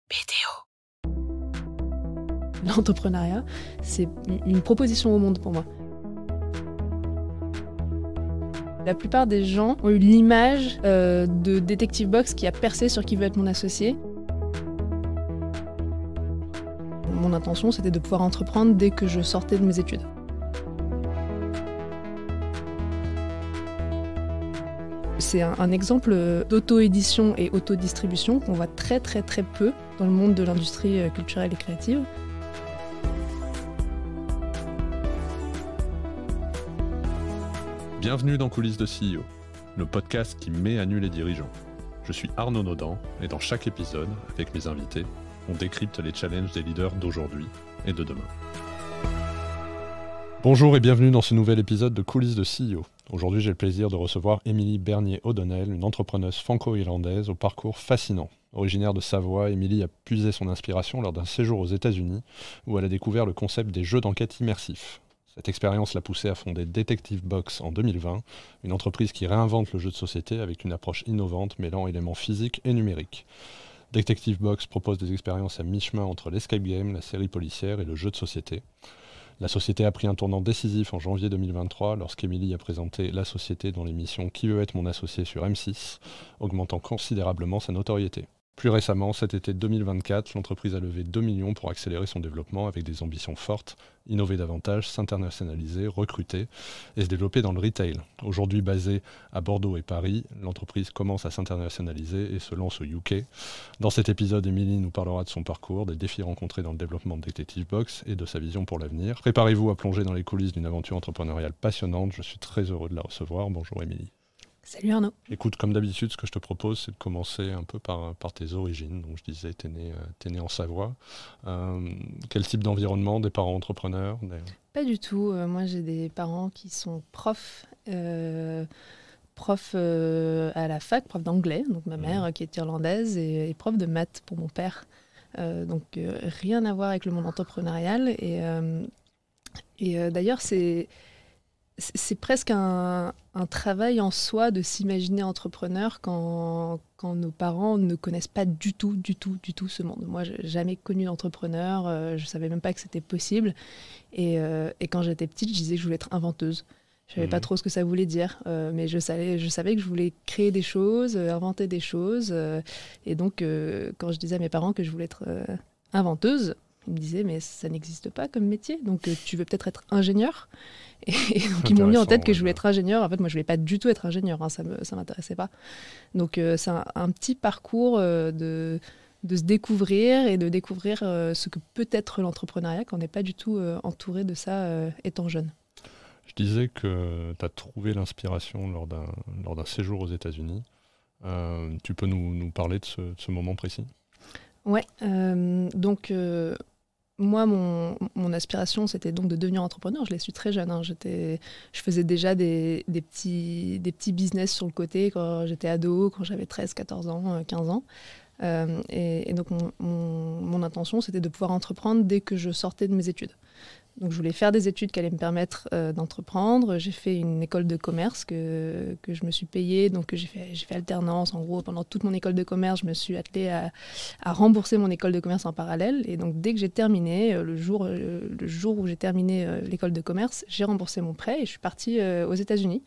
BDO. L'entrepreneuriat, c'est une proposition au monde pour moi. La plupart des gens ont eu l'image de Detective Box qui a percé sur qui veut être mon associé. Mon intention, c'était de pouvoir entreprendre dès que je sortais de mes études. C'est un exemple d'auto-édition et auto-distribution qu'on voit très peu dans le monde de l'industrie culturelle et créative. Bienvenue dans Coulisses de CEO, le podcast qui met à nu les dirigeants. Je suis Arnaud Naudan et dans chaque épisode, avec mes invités, on décrypte les challenges des leaders d'aujourd'hui et de demain. Bonjour et bienvenue dans ce nouvel épisode de Coulisses de CEO. Aujourd'hui, j'ai le plaisir de recevoir Émilie Bernier-O'Donnell, une entrepreneuse franco-irlandaise au parcours fascinant. Originaire de Savoie, Émilie a puisé son inspiration lors d'un séjour aux États-Unis où elle a découvert le concept des jeux d'enquête immersifs. Cette expérience l'a poussée à fonder Detective Box en 2020, une entreprise qui réinvente le jeu de société avec une approche innovante mêlant éléments physiques et numériques. Detective Box propose des expériences à mi-chemin entre l'escape game, la série policière et le jeu de société. La société a pris un tournant décisif en janvier 2023 lorsqu'Émilie a présenté la société dans l'émission Qui veut être mon associé sur M6, augmentant considérablement sa notoriété. Plus récemment, cet été 2024, l'entreprise a levé 2 millions pour accélérer son développement avec des ambitions fortes, innover davantage, s'internationaliser, recruter et se développer dans le retail. Aujourd'hui basée à Bordeaux et Paris, l'entreprise commence à s'internationaliser et se lance au UK. Dans cet épisode, Émilie nous parlera de son parcours, des défis rencontrés dans le développement de Detective Box et de sa vision pour l'avenir. Préparez-vous à plonger dans les coulisses d'une aventure entrepreneuriale passionnante. Je suis très heureux de la recevoir. Bonjour Émilie. Salut Arnaud. Écoute, comme d'habitude, ce que je te propose, c'est de commencer un peu par tes origines. Donc, je disais, tu es né en Savoie. Quel type d'environnement? Des parents entrepreneurs? Pas du tout. Moi, j'ai des parents qui sont profs à la fac, prof d'anglais. Donc, ma mère qui est irlandaise et prof de maths pour mon père. Donc, rien à voir avec le monde entrepreneurial. Et d'ailleurs, c'est presque un travail en soi de s'imaginer entrepreneur quand nos parents ne connaissent pas du tout ce monde. Moi, je n'ai jamais connu d'entrepreneur, je ne savais même pas que c'était possible. Et quand j'étais petite, je disais que je voulais être inventeuse. Je ne savais pas trop ce que ça voulait dire, mais je savais que je voulais créer des choses, inventer des choses. Et donc, quand je disais à mes parents que je voulais être inventeuse, ils me disaient, mais ça n'existe pas comme métier, donc tu veux peut-être être ingénieur. Et donc ils m'ont mis en tête que je voulais être ingénieur. En fait, moi, je voulais pas du tout être ingénieur, ça m'intéressait pas. Donc c'est un petit parcours de se découvrir et de découvrir ce que peut être l'entrepreneuriat quand on n'est pas du tout entouré de ça étant jeune. Je disais que tu as trouvé l'inspiration lors d'un séjour aux États-Unis. Tu peux nous parler de ce moment précis? Ouais, donc moi, mon aspiration, c'était donc de devenir entrepreneur. Je l'ai su très jeune. Je faisais déjà des petits business sur le côté quand j'étais ado, quand j'avais 13, 14 ans, 15 ans. Et donc, mon intention, c'était de pouvoir entreprendre dès que je sortais de mes études. Donc, je voulais faire des études qui allaient me permettre d'entreprendre. J'ai fait une école de commerce que je me suis payée. Donc, j'ai fait alternance. En gros, pendant toute mon école de commerce, je me suis attelée à rembourser mon école de commerce en parallèle. Et donc, dès que j'ai terminé, le jour où j'ai terminé l'école de commerce, j'ai remboursé mon prêt et je suis partie aux États-Unis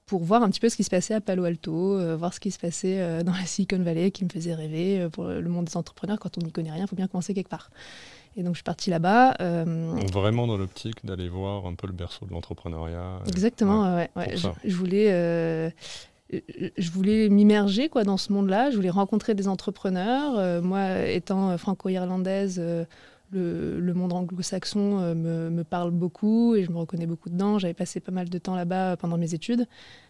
pour voir un petit peu ce qui se passait à Palo Alto, voir ce qui se passait dans la Silicon Valley qui me faisait rêver. Pour le monde des entrepreneurs, quand on n'y connaît rien, il faut bien commencer quelque part. Et donc, je suis partie là-bas. Donc vraiment dans l'optique d'aller voir un peu le berceau de l'entrepreneuriat. Exactement, ouais. Je voulais m'immerger dans ce monde-là. Je voulais rencontrer des entrepreneurs. Moi, étant franco-irlandaise, le monde anglo-saxon me parle beaucoup et je me reconnais beaucoup dedans. J'avais passé pas mal de temps là-bas pendant mes études.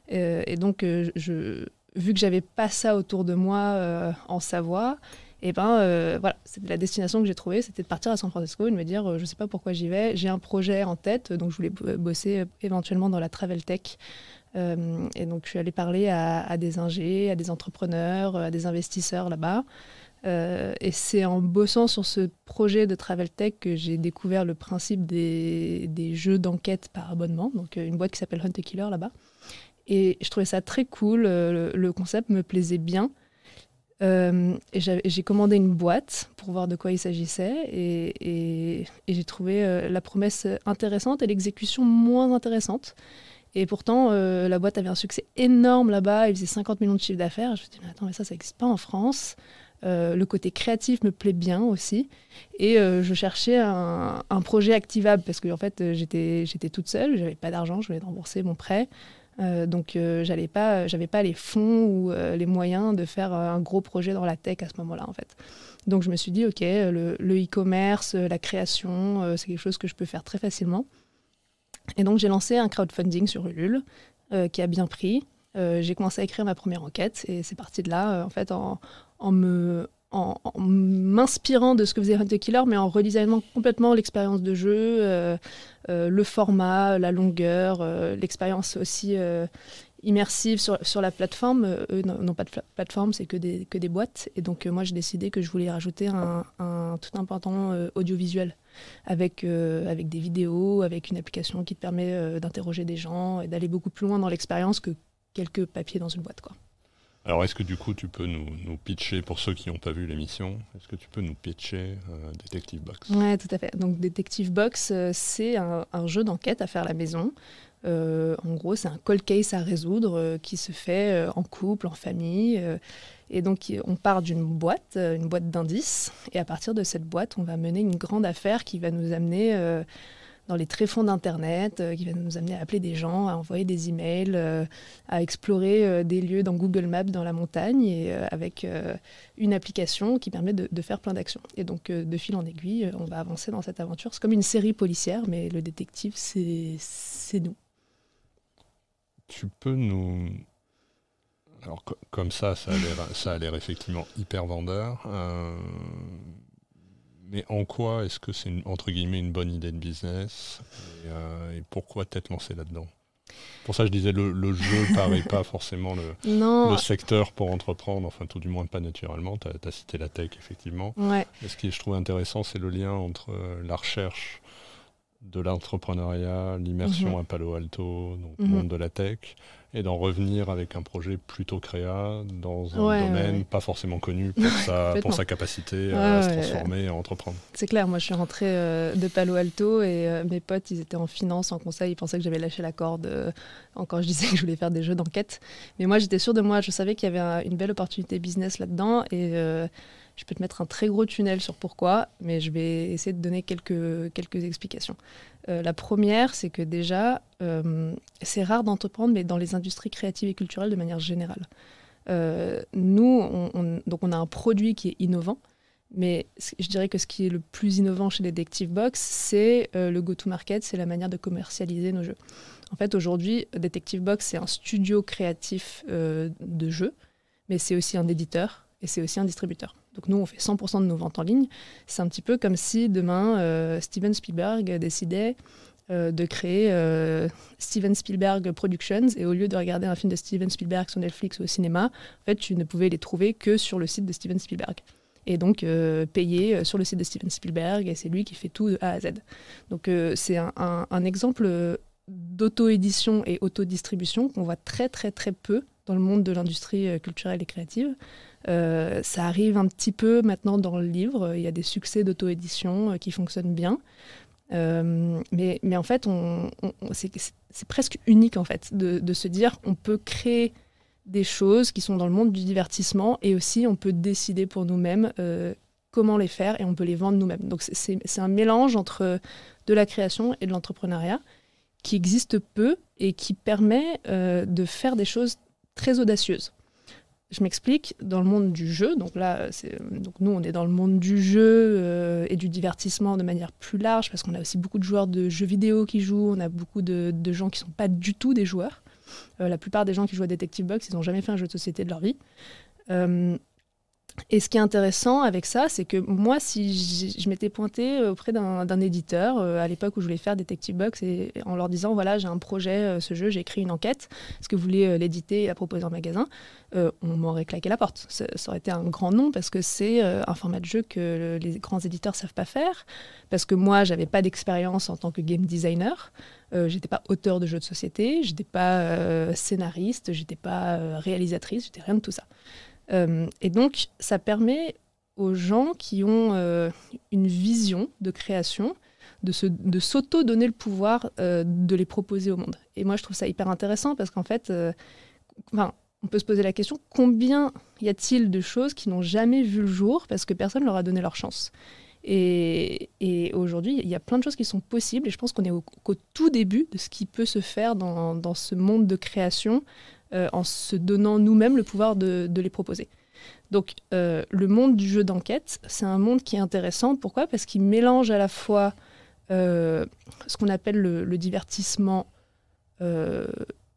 Et donc, vu que j'avais pas ça autour de moi en Savoie, et voilà, c'était la destination que j'ai trouvée, c'était de partir à San Francisco et de me dire, je ne sais pas pourquoi j'y vais, j'ai un projet en tête, donc je voulais bosser éventuellement dans la travel tech. Et donc je suis allée parler à des ingés, à des entrepreneurs, à des investisseurs là-bas. Et c'est en bossant sur ce projet de travel tech que j'ai découvert le principe des jeux d'enquête par abonnement, donc une boîte qui s'appelle Hunt & Killer là-bas. Et je trouvais ça très cool, le concept me plaisait bien. Et j'ai commandé une boîte pour voir de quoi il s'agissait et j'ai trouvé la promesse intéressante et l'exécution moins intéressante. Et pourtant, la boîte avait un succès énorme là-bas, il faisait 50 millions de chiffre d'affaires. Je me suis dit, mais attends, mais ça n'existe pas en France. Le côté créatif me plaît bien aussi. Et je cherchais un projet activable parce que en fait, j'étais toute seule, j'avais pas d'argent, je venais de rembourser mon prêt. Donc, j'avais pas les fonds ou les moyens de faire un gros projet dans la tech à ce moment-là, en fait. Donc, je me suis dit, OK, le e-commerce, la création, c'est quelque chose que je peux faire très facilement. Et donc, j'ai lancé un crowdfunding sur Ulule qui a bien pris. J'ai commencé à écrire ma première enquête et c'est parti de là, en fait, en m'inspirant de ce que faisait Hunt the Killer, mais en redesignant complètement l'expérience de jeu, le format, la longueur, l'expérience aussi immersive sur la plateforme. Eux n'ont pas de plateforme, c'est que des boîtes. Et donc, moi, j'ai décidé que je voulais rajouter tout un pantalon audiovisuel avec des vidéos, avec une application qui te permet d'interroger des gens et d'aller beaucoup plus loin dans l'expérience que quelques papiers dans une boîte, quoi. Alors, est-ce que du coup, tu peux nous pitcher, pour ceux qui n'ont pas vu l'émission, est-ce que tu peux nous pitcher Detective Box ? Ouais, tout à fait. Donc, Detective Box, c'est un jeu d'enquête à faire à la maison. En gros, c'est un cold case à résoudre qui se fait en couple, en famille. Et donc, on part d'une boîte d'indices. Et à partir de cette boîte, on va mener une grande affaire qui va nous amener dans les tréfonds d'Internet, qui va nous amener à appeler des gens, à envoyer des emails, à explorer des lieux dans Google Maps dans la montagne, et avec une application qui permet de faire plein d'actions. Et donc, de fil en aiguille, on va avancer dans cette aventure. C'est comme une série policière, mais le détective, c'est nous. Tu peux nous... Alors, comme ça a l'air effectivement hyper vendeur. Mais en quoi est-ce que c'est, entre guillemets, une bonne idée de business et pourquoi t'être lancé là-dedans ? Pour ça, je disais, le jeu ne paraît pas forcément le secteur pour entreprendre, enfin tout du moins pas naturellement. Tu as cité la tech, effectivement. Ouais. Et ce qui je trouve intéressant, c'est le lien entre la recherche de l'entrepreneuriat, l'immersion à Palo Alto, donc le monde de la tech, et d'en revenir avec un projet plutôt créa dans un domaine pas forcément connu pour sa capacité à se transformer et à entreprendre. C'est clair, moi je suis rentrée de Palo Alto et mes potes ils étaient en finance, en conseil, ils pensaient que j'avais lâché la corde quand je disais que je voulais faire des jeux d'enquête. Mais moi j'étais sûre de moi, je savais qu'il y avait une belle opportunité business là-dedans et je peux te mettre un très gros tunnel sur pourquoi, mais je vais essayer de donner quelques explications. La première, c'est que déjà, c'est rare d'entreprendre, mais dans les industries créatives et culturelles de manière générale. Nous, on a un produit qui est innovant, mais je dirais que ce qui est le plus innovant chez Detective Box, c'est le go-to-market, c'est la manière de commercialiser nos jeux. En fait, aujourd'hui, Detective Box, c'est un studio créatif de jeux, mais c'est aussi un éditeur et c'est aussi un distributeur. Donc nous, on fait 100% de nos ventes en ligne. C'est un petit peu comme si demain, Steven Spielberg décidait de créer Steven Spielberg Productions et au lieu de regarder un film de Steven Spielberg sur Netflix ou au cinéma, en fait, tu ne pouvais les trouver que sur le site de Steven Spielberg. Et donc payer sur le site de Steven Spielberg et c'est lui qui fait tout de A à Z. Donc c'est un exemple d'auto-édition et auto-distribution qu'on voit très très très peu dans le monde de l'industrie culturelle et créative. Ça arrive un petit peu maintenant dans le livre. Il y a des succès d'auto-édition qui fonctionnent bien. Mais en fait, c'est presque unique en fait, de se dire on peut créer des choses qui sont dans le monde du divertissement et aussi on peut décider pour nous-mêmes comment les faire et on peut les vendre nous-mêmes. Donc c'est un mélange entre de la création et de l'entrepreneuriat qui existe peu et qui permet de faire des choses très audacieuses. Je m'explique, dans le monde du jeu, donc nous on est dans le monde du jeu et du divertissement de manière plus large parce qu'on a aussi beaucoup de joueurs de jeux vidéo qui jouent, on a beaucoup de gens qui ne sont pas du tout des joueurs. La plupart des gens qui jouent à Detective Box, ils n'ont jamais fait un jeu de société de leur vie. Et ce qui est intéressant avec ça, c'est que moi, si je m'étais pointée auprès d'un éditeur à l'époque où je voulais faire Detective Box et en leur disant voilà, j'ai un projet, ce jeu, j'ai écrit une enquête, est-ce que vous voulez l'éditer et la proposer en magasin, on m'aurait claqué la porte. Ça aurait été un grand non parce que c'est un format de jeu que les grands éditeurs ne savent pas faire, parce que moi, je n'avais pas d'expérience en tant que game designer. J'étais pas auteur de jeux de société, j'étais pas scénariste, j'étais pas réalisatrice, j'étais rien de tout ça. Et donc, ça permet aux gens qui ont une vision de création de s'auto-donner le pouvoir de les proposer au monde. Et moi, je trouve ça hyper intéressant parce qu'en fait, on peut se poser la question, combien y a-t-il de choses qui n'ont jamais vu le jour parce que personne leur a donné leur chance? Et aujourd'hui, il y a plein de choses qui sont possibles et je pense qu'on est qu'au tout début de ce qui peut se faire dans ce monde de création en se donnant nous-mêmes le pouvoir de les proposer. Donc, le monde du jeu d'enquête, c'est un monde qui est intéressant. Pourquoi ? Parce qu'il mélange à la fois ce qu'on appelle le divertissement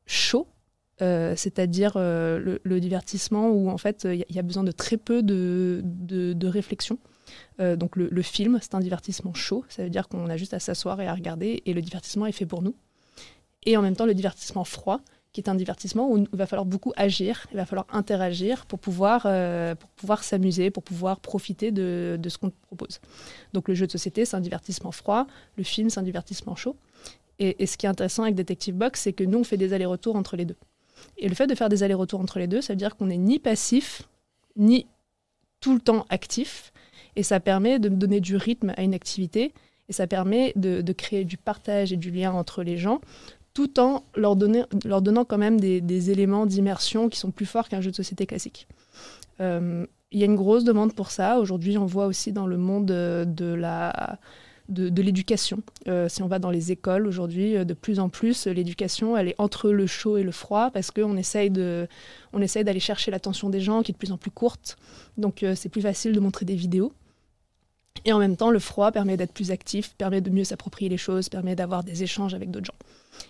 chaud, c'est-à-dire le divertissement où en fait il y a besoin de très peu de réflexion. Donc le film, c'est un divertissement chaud, ça veut dire qu'on a juste à s'asseoir et à regarder et le divertissement est fait pour nous. Et en même temps le divertissement froid, qui est un divertissement où il va falloir beaucoup agir, il va falloir interagir pour pouvoir s'amuser, pour pouvoir profiter de ce qu'on te propose. Donc le jeu de société, c'est un divertissement froid, le film, c'est un divertissement chaud. Et ce qui est intéressant avec Detective Box, c'est que nous, on fait des allers-retours entre les deux. Et le fait de faire des allers-retours entre les deux, ça veut dire qu'on n'est ni passif, ni tout le temps actif. Et ça permet de donner du rythme à une activité. Et ça permet de créer du partage et du lien entre les gens, tout en leur donnant quand même des éléments d'immersion qui sont plus forts qu'un jeu de société classique. Il y a une grosse demande pour ça. Aujourd'hui, on voit aussi dans le monde de l'éducation. Si on va dans les écoles aujourd'hui, de plus en plus, l'éducation, elle est entre le chaud et le froid parce qu'on essaye d'aller chercher l'attention des gens qui est de plus en plus courte. Donc, c'est plus facile de montrer des vidéos. Et en même temps, le froid permet d'être plus actif, permet de mieux s'approprier les choses, permet d'avoir des échanges avec d'autres gens.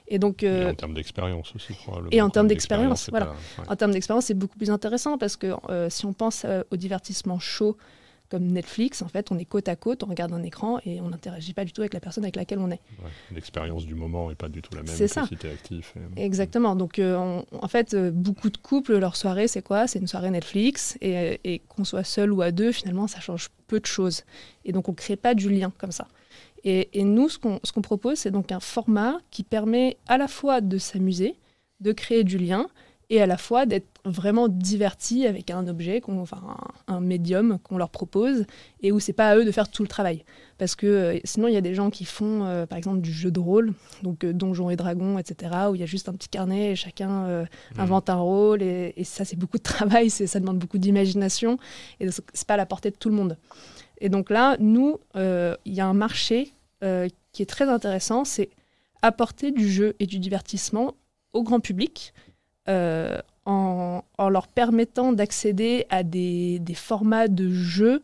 Et donc, en termes d'expérience aussi, probablement. Et en termes d'expérience, voilà. Ouais. En termes d'expérience, c'est beaucoup plus intéressant parce que si on pense au divertissement chaud comme Netflix, en fait, on est côte à côte, on regarde un écran et on n'interagit pas du tout avec la personne avec laquelle on est. Ouais, l'expérience du moment n'est pas du tout la même que si tu es actif. Exactement. Donc, en fait, beaucoup de couples, leur soirée, c'est quoi ? C'est une soirée Netflix. Et qu'on soit seul ou à deux, finalement, ça change peu de choses. Et donc, on ne crée pas du lien comme ça. Et nous, ce qu'on propose, c'est donc un format qui permet à la fois de s'amuser, de créer du lien, et à la fois d'être vraiment divertis avec un objet, un médium qu'on leur propose, et où c'est pas à eux de faire tout le travail. Parce que sinon, il y a des gens qui font, par exemple, du jeu de rôle, donc Donjons et Dragons, etc., où il y a juste un petit carnet et chacun invente un rôle, et ça, c'est beaucoup de travail, ça demande beaucoup d'imagination, et c'est pas à la portée de tout le monde. Et donc là, nous, il y a un marché qui est très intéressant, c'est apporter du jeu et du divertissement au grand public, en leur permettant d'accéder à des formats de jeux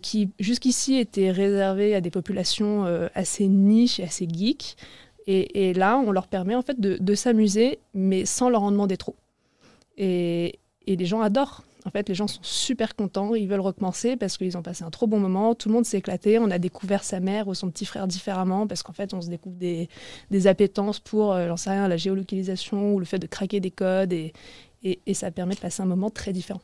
qui jusqu'ici étaient réservés à des populations assez niches et assez geeks. Et là, on leur permet en fait de s'amuser, mais sans leur en demander trop. Et les gens adorent. En fait, les gens sont super contents, ils veulent recommencer parce qu'ils ont passé un trop bon moment, tout le monde s'est éclaté, on a découvert sa mère ou son petit frère différemment parce qu'en fait, on se découvre des appétences pour, j'en sais rien, la géolocalisation ou le fait de craquer des codes et ça permet de passer un moment très différent.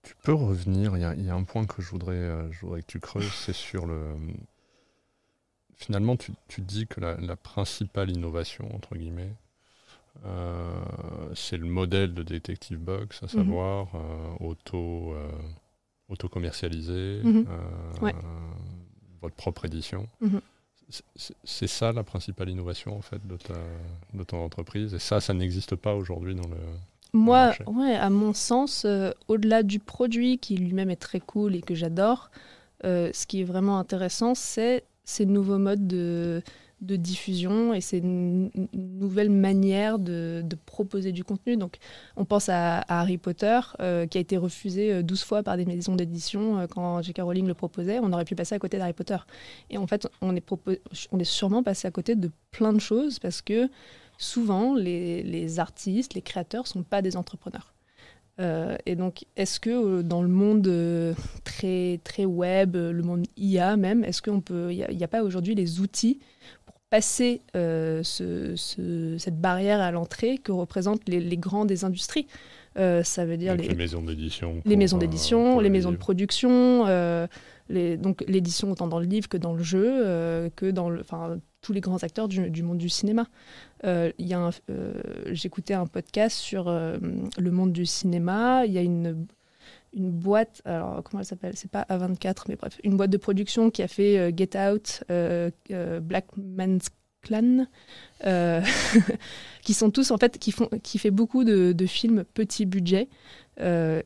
Tu peux revenir, il y a un point que je voudrais que tu creuses, c'est sur le... Finalement, tu dis que la principale innovation, entre guillemets, c'est le modèle de Detective Box, à savoir auto-commercialiser, Ouais. votre propre édition. C'est ça la principale innovation en fait de ton entreprise, et ça n'existe pas aujourd'hui dans le marché. Ouais, à mon sens, au-delà du produit qui lui-même est très cool et que j'adore, ce qui est vraiment intéressant, c'est ces nouveaux modes de diffusion et ces nouvelles manières de proposer du contenu. Donc, on pense à Harry Potter, qui a été refusé 12 fois par des maisons d'édition quand J.K. Rowling le proposait. On aurait pu passer à côté d'Harry Potter. Et en fait, on est sûrement passé à côté de plein de choses parce que souvent, les artistes, les créateurs ne sont pas des entrepreneurs. Et donc, est-ce que dans le monde très, très web, le monde IA même, est-ce qu'il n'y a pas aujourd'hui les outils pour passer cette barrière à l'entrée que représentent les grands des industries? Ça veut dire les maisons d'édition. Les maisons d'édition, les maisons de production, donc l'édition autant dans le livre que dans le jeu, tous les grands acteurs du monde du cinéma. J'écoutais un podcast sur le monde du cinéma. Il y a une boîte, alors comment elle s'appelle? C'est pas A24, mais bref, une boîte de production qui a fait Get Out, Black Man's Clan, qui sont tous en fait qui fait beaucoup de films petit budget,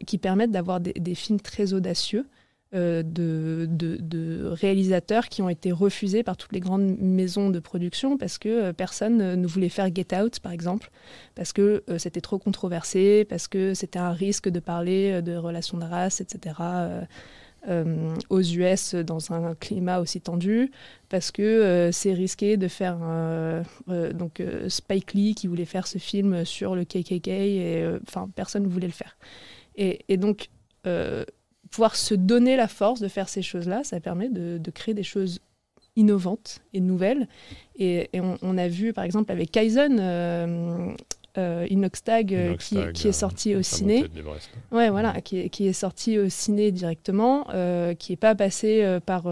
qui permettent d'avoir des films très audacieux. De réalisateurs qui ont été refusés par toutes les grandes maisons de production parce que personne ne voulait faire Get Out, par exemple, parce que c'était trop controversé, parce que c'était un risque de parler de relations de race, etc., aux US dans un climat aussi tendu, parce que c'est risqué de faire Spike Lee qui voulait faire ce film sur le KKK, et personne ne voulait le faire. Et donc pouvoir se donner la force de faire ces choses-là, ça permet de créer des choses innovantes et nouvelles. Et on a vu, par exemple, avec Kaizen, Inoxtag, qui est sorti au ciné. Ouais, voilà, qui est sorti au ciné directement, qui n'est pas passé par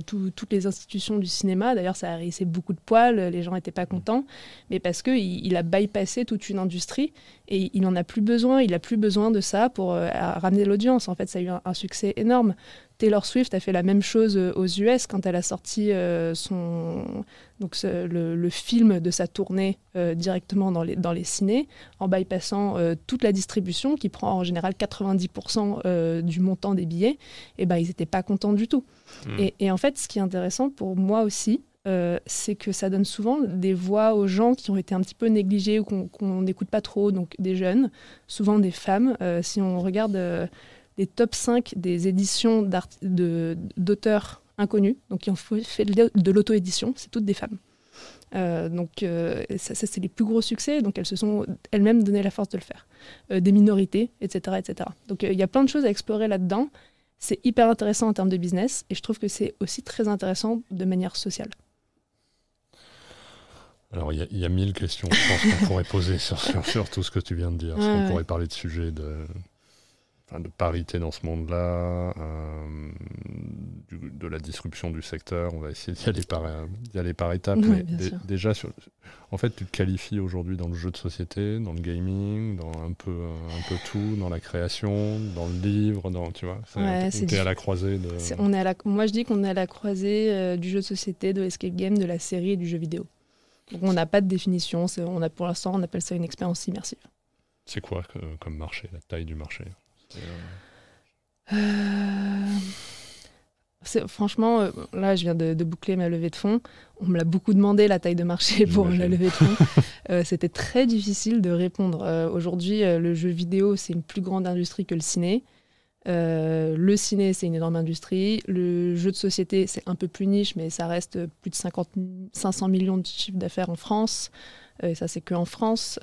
toutes les institutions du cinéma. D'ailleurs, ça a hérissé beaucoup de poils, les gens n'étaient pas contents, mais parce qu'il a bypassé toute une industrie et il n'en a plus besoin. Il n'a plus besoin de ça pour ramener l'audience. En fait, ça a eu un succès énorme. Taylor Swift a fait la même chose aux US quand elle a sorti le film de sa tournée directement dans les cinés, en bypassant toute la distribution qui prend en général 90% du montant des billets. Et ben, ils n'étaient pas contents du tout. Et en fait, ce qui est intéressant pour moi aussi, c'est que ça donne souvent des voix aux gens qui ont été un petit peu négligés ou qu'on n'écoute pas trop, donc des jeunes, souvent des femmes. Si on regarde les top 5 des éditions d'auteurs inconnus, donc qui ont fait de l'auto-édition, c'est toutes des femmes. Ça, c'est les plus gros succès, donc elles se sont elles-mêmes donné la force de le faire. Des minorités, etc. etc. Donc il y a plein de choses à explorer là-dedans. C'est hyper intéressant en termes de business, et je trouve que c'est aussi très intéressant de manière sociale. Alors, il y a 1000 questions, je pense, qu'on pourrait poser sur tout ce que tu viens de dire. Parce qu'on pourrait parler de sujets de parité dans ce monde-là, de la disruption du secteur. On va essayer d'y aller par étapes. Oui, mais déjà, en fait, tu te qualifies aujourd'hui dans le jeu de société, dans le gaming, dans un peu tout, dans la création, dans le livre, tu vois. T'es à la croisée de... Moi, je dis qu'on est à la croisée du jeu de société, de l'escape game, de la série et du jeu vidéo. Donc, on n'a pas de définition. Pour l'instant, on appelle ça une expérience immersive. C'est quoi comme marché, la taille du marché? Franchement, là, je viens de boucler ma levée de fonds. On me l'a beaucoup demandé, la taille de marché pour la levée de fonds. C'était très difficile de répondre. Aujourd'hui, le jeu vidéo, c'est une plus grande industrie que le ciné. Le ciné, c'est une énorme industrie. Le jeu de société, c'est un peu plus niche, mais ça reste plus de 500 millions de chiffre d'affaires en France. Et ça, c'est qu'en France.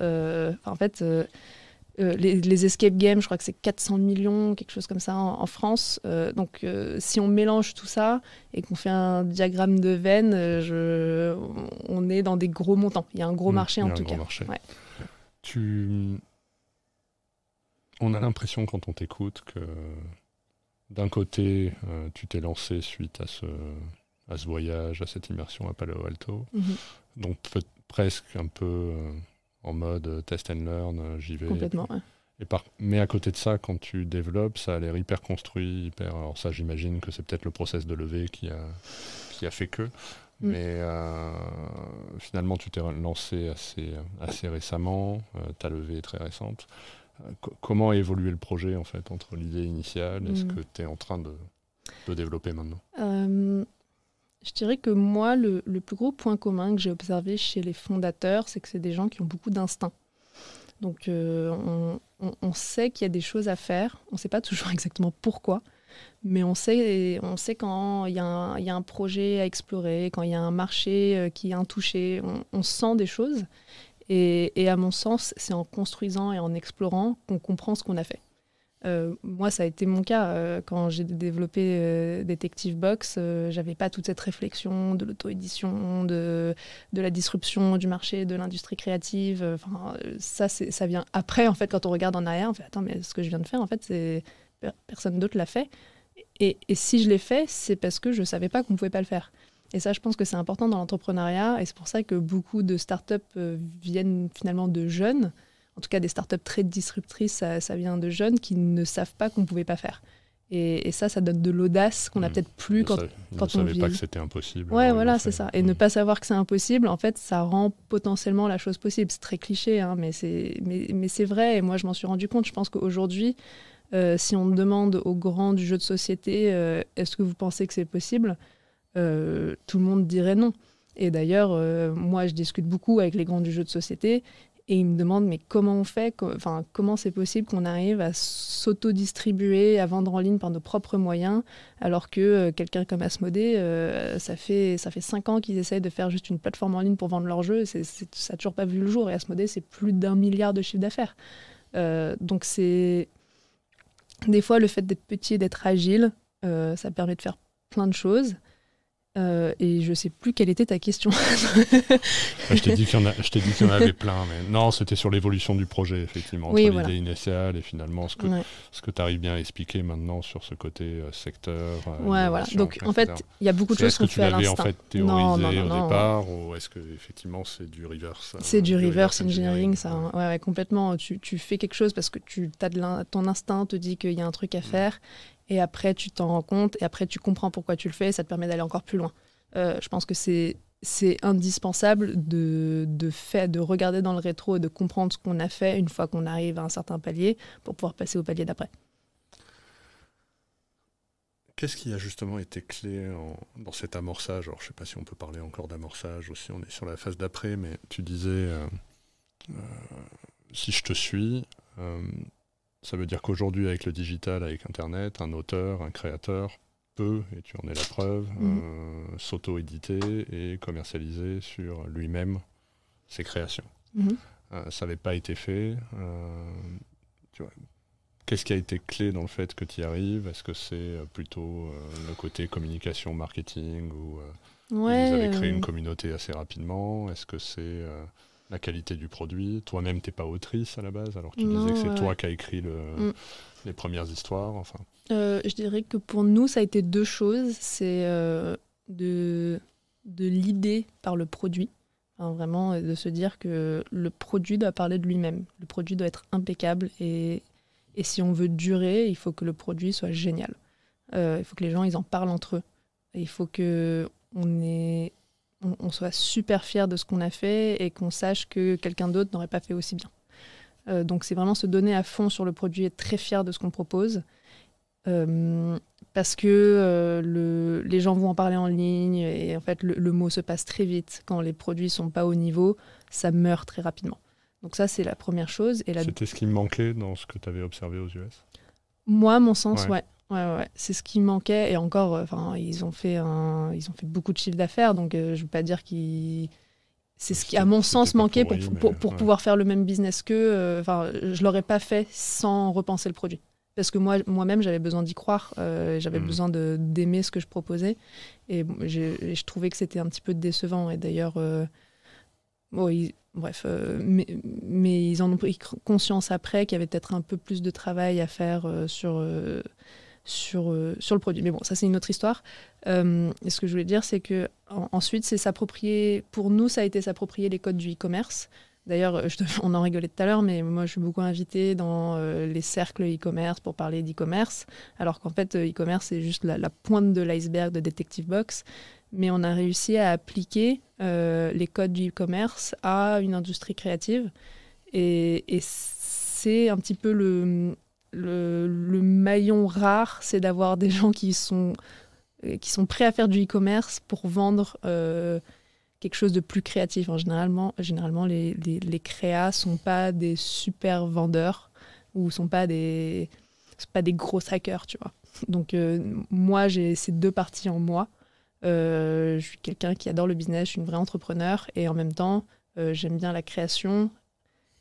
Les escape games, je crois que c'est 400 millions, quelque chose comme ça en France. Donc, si on mélange tout ça et qu'on fait un diagramme de veine, on est dans des gros montants. Il y a un gros marché en tout cas. Ouais. On a l'impression quand on t'écoute que d'un côté, tu t'es lancé suite à ce voyage, à cette immersion à Palo Alto. Donc presque un peu... en mode test and learn, j'y vais. Complètement, ouais. Mais à côté de ça, quand tu développes, ça a l'air hyper construit, Alors ça, j'imagine que c'est peut-être le process de levée qui a fait que. Mais finalement, tu t'es lancé assez récemment, ta levée est très récente. Comment a évolué le projet, en fait, entre l'idée initiale et ce que tu es en train de développer maintenant? Je dirais que moi, le plus gros point commun que j'ai observé chez les fondateurs, c'est que c'est des gens qui ont beaucoup d'instinct. Donc, on sait qu'il y a des choses à faire. On ne sait pas toujours exactement pourquoi, mais on sait quand il y a un projet à explorer, quand il y a un marché qui est intouché. On sent des choses. Et à mon sens, c'est en construisant et en explorant qu'on comprend ce qu'on a fait. Moi, ça a été mon cas. Quand j'ai développé Detective Box, j'avais pas toute cette réflexion de l'auto-édition, de la disruption du marché, de l'industrie créative. Ça vient après, en fait, quand on regarde en arrière, on fait « Attends, mais ce que je viens de faire, en fait, personne d'autre l'a fait. » Et si je l'ai fait, c'est parce que je savais pas qu'on pouvait pas le faire. Et ça, je pense que c'est important dans l'entrepreneuriat. Et c'est pour ça que beaucoup de startups viennent finalement de jeunes. En tout cas, des startups très disruptrices, ça vient de jeunes qui ne savent pas qu'on ne pouvait pas faire. Et ça donne de l'audace qu'on n'a peut-être plus quand Ils on ne savaient vit. pas que c'était impossible. Ouais, voilà, c'est ça. Et ne pas savoir que c'est impossible, en fait, ça rend potentiellement la chose possible. C'est très cliché, hein, mais c'est vrai. Et moi, je m'en suis rendu compte. Je pense qu'aujourd'hui, si on demande aux grands du jeu de société, est-ce que vous pensez que c'est possible ? Tout le monde dirait non. Et d'ailleurs, moi, je discute beaucoup avec les grands du jeu de société. Et ils me demandent, mais comment on fait ? Comment c'est possible qu'on arrive à s'auto-distribuer, à vendre en ligne par nos propres moyens, alors que quelqu'un comme Asmodée, ça fait 5 ans qu'ils essayent de faire juste une plateforme en ligne pour vendre leurs jeux. Ça n'a toujours pas vu le jour. Et Asmodée, c'est plus d'1 milliard de chiffre d'affaires. Donc c'est... Des fois, le fait d'être petit et d'être agile, ça permet de faire plein de choses. Et je sais plus quelle était ta question. Je t'ai dit qu'il y en avait plein, mais non, c'était sur l'évolution du projet, effectivement, entre l'idée initiale et finalement ce que tu arrives bien à expliquer maintenant sur ce côté secteur. Voilà. Donc en fait, il y a beaucoup de choses qu'on fait à l'instant. Est-ce que tu l'avais en fait théorisé au départ, ou est-ce que effectivement c'est du reverse C'est du reverse engineering, ça. Ouais, complètement. Tu fais quelque chose parce que ton instinct te dit qu'il y a un truc à faire. Et après, tu t'en rends compte, et après, tu comprends pourquoi tu le fais, et ça te permet d'aller encore plus loin. Je pense que c'est indispensable de regarder dans le rétro et de comprendre ce qu'on a fait une fois qu'on arrive à un certain palier pour pouvoir passer au palier d'après. Qu'est-ce qui a justement été clé dans cet amorçage ? Alors, je ne sais pas si on peut parler encore d'amorçage ou si on est sur la phase d'après, mais tu disais, si je te suis... ça veut dire qu'aujourd'hui, avec le digital, avec Internet, un auteur, un créateur peut, et tu en es la preuve, s'auto-éditer et commercialiser sur lui-même ses créations. Ça n'avait pas été fait. Tu vois, qu'est-ce qui a été clé dans le fait que tu y arrives ? Est-ce que c'est plutôt le côté communication, marketing, ou vous avez créé une communauté assez rapidement ? Est-ce que c'est... la qualité du produit. Toi-même, tu n'es pas autrice à la base, alors tu disais que c'est toi qui as écrit les premières histoires. Enfin. Je dirais que pour nous, ça a été 2 choses. C'est de l'idée par le produit. Vraiment, de se dire que le produit doit parler de lui-même. Le produit doit être impeccable. Et si on veut durer, il faut que le produit soit génial. Il faut que les gens ils en parlent entre eux. Et il faut qu'on soit super fiers de ce qu'on a fait et qu'on sache que quelqu'un d'autre n'aurait pas fait aussi bien. Donc c'est vraiment se donner à fond sur le produit et être très fier de ce qu'on propose. Parce que les gens vont en parler en ligne et en fait le mot se passe très vite. Quand les produits ne sont pas au niveau, ça meurt très rapidement. Donc ça, c'est la première chose. C'était ce qui me manquait dans ce que tu avais observé aux US ? Moi, à mon sens, ouais. C'est ce qui manquait. Et encore, ils ont fait beaucoup de chiffre d'affaires. Donc, je ne veux pas dire qu'ils... C'est ce qui, à mon sens, manquait pour pouvoir faire le même business qu'eux. Je ne l'aurais pas fait sans repenser le produit. Parce que moi-même, j'avais besoin d'y croire. J'avais besoin d'aimer ce que je proposais. Et je trouvais que c'était un petit peu décevant. Et d'ailleurs... mais ils en ont pris conscience après qu'il y avait peut-être un peu plus de travail à faire sur le produit. Mais bon, ça c'est une autre histoire. Et ce que je voulais dire, c'est que ensuite, c'est s'approprier. Pour nous, ça a été s'approprier les codes du e-commerce. D'ailleurs, on en rigolait tout à l'heure, mais moi, je suis beaucoup invitée dans les cercles e-commerce pour parler d'e-commerce, alors qu'en fait, e-commerce, c'est juste la pointe de l'iceberg de Detective Box. Mais on a réussi à appliquer les codes du e-commerce à une industrie créative. Et c'est un petit peu le maillon rare, c'est d'avoir des gens qui sont prêts à faire du e-commerce pour vendre quelque chose de plus créatif. Généralement, les créas ne sont pas des super vendeurs ou ne sont pas des gros hackers, tu vois. Donc moi, j'ai ces 2 parties en moi. Je suis quelqu'un qui adore le business, je suis une vraie entrepreneur et en même temps, j'aime bien la création.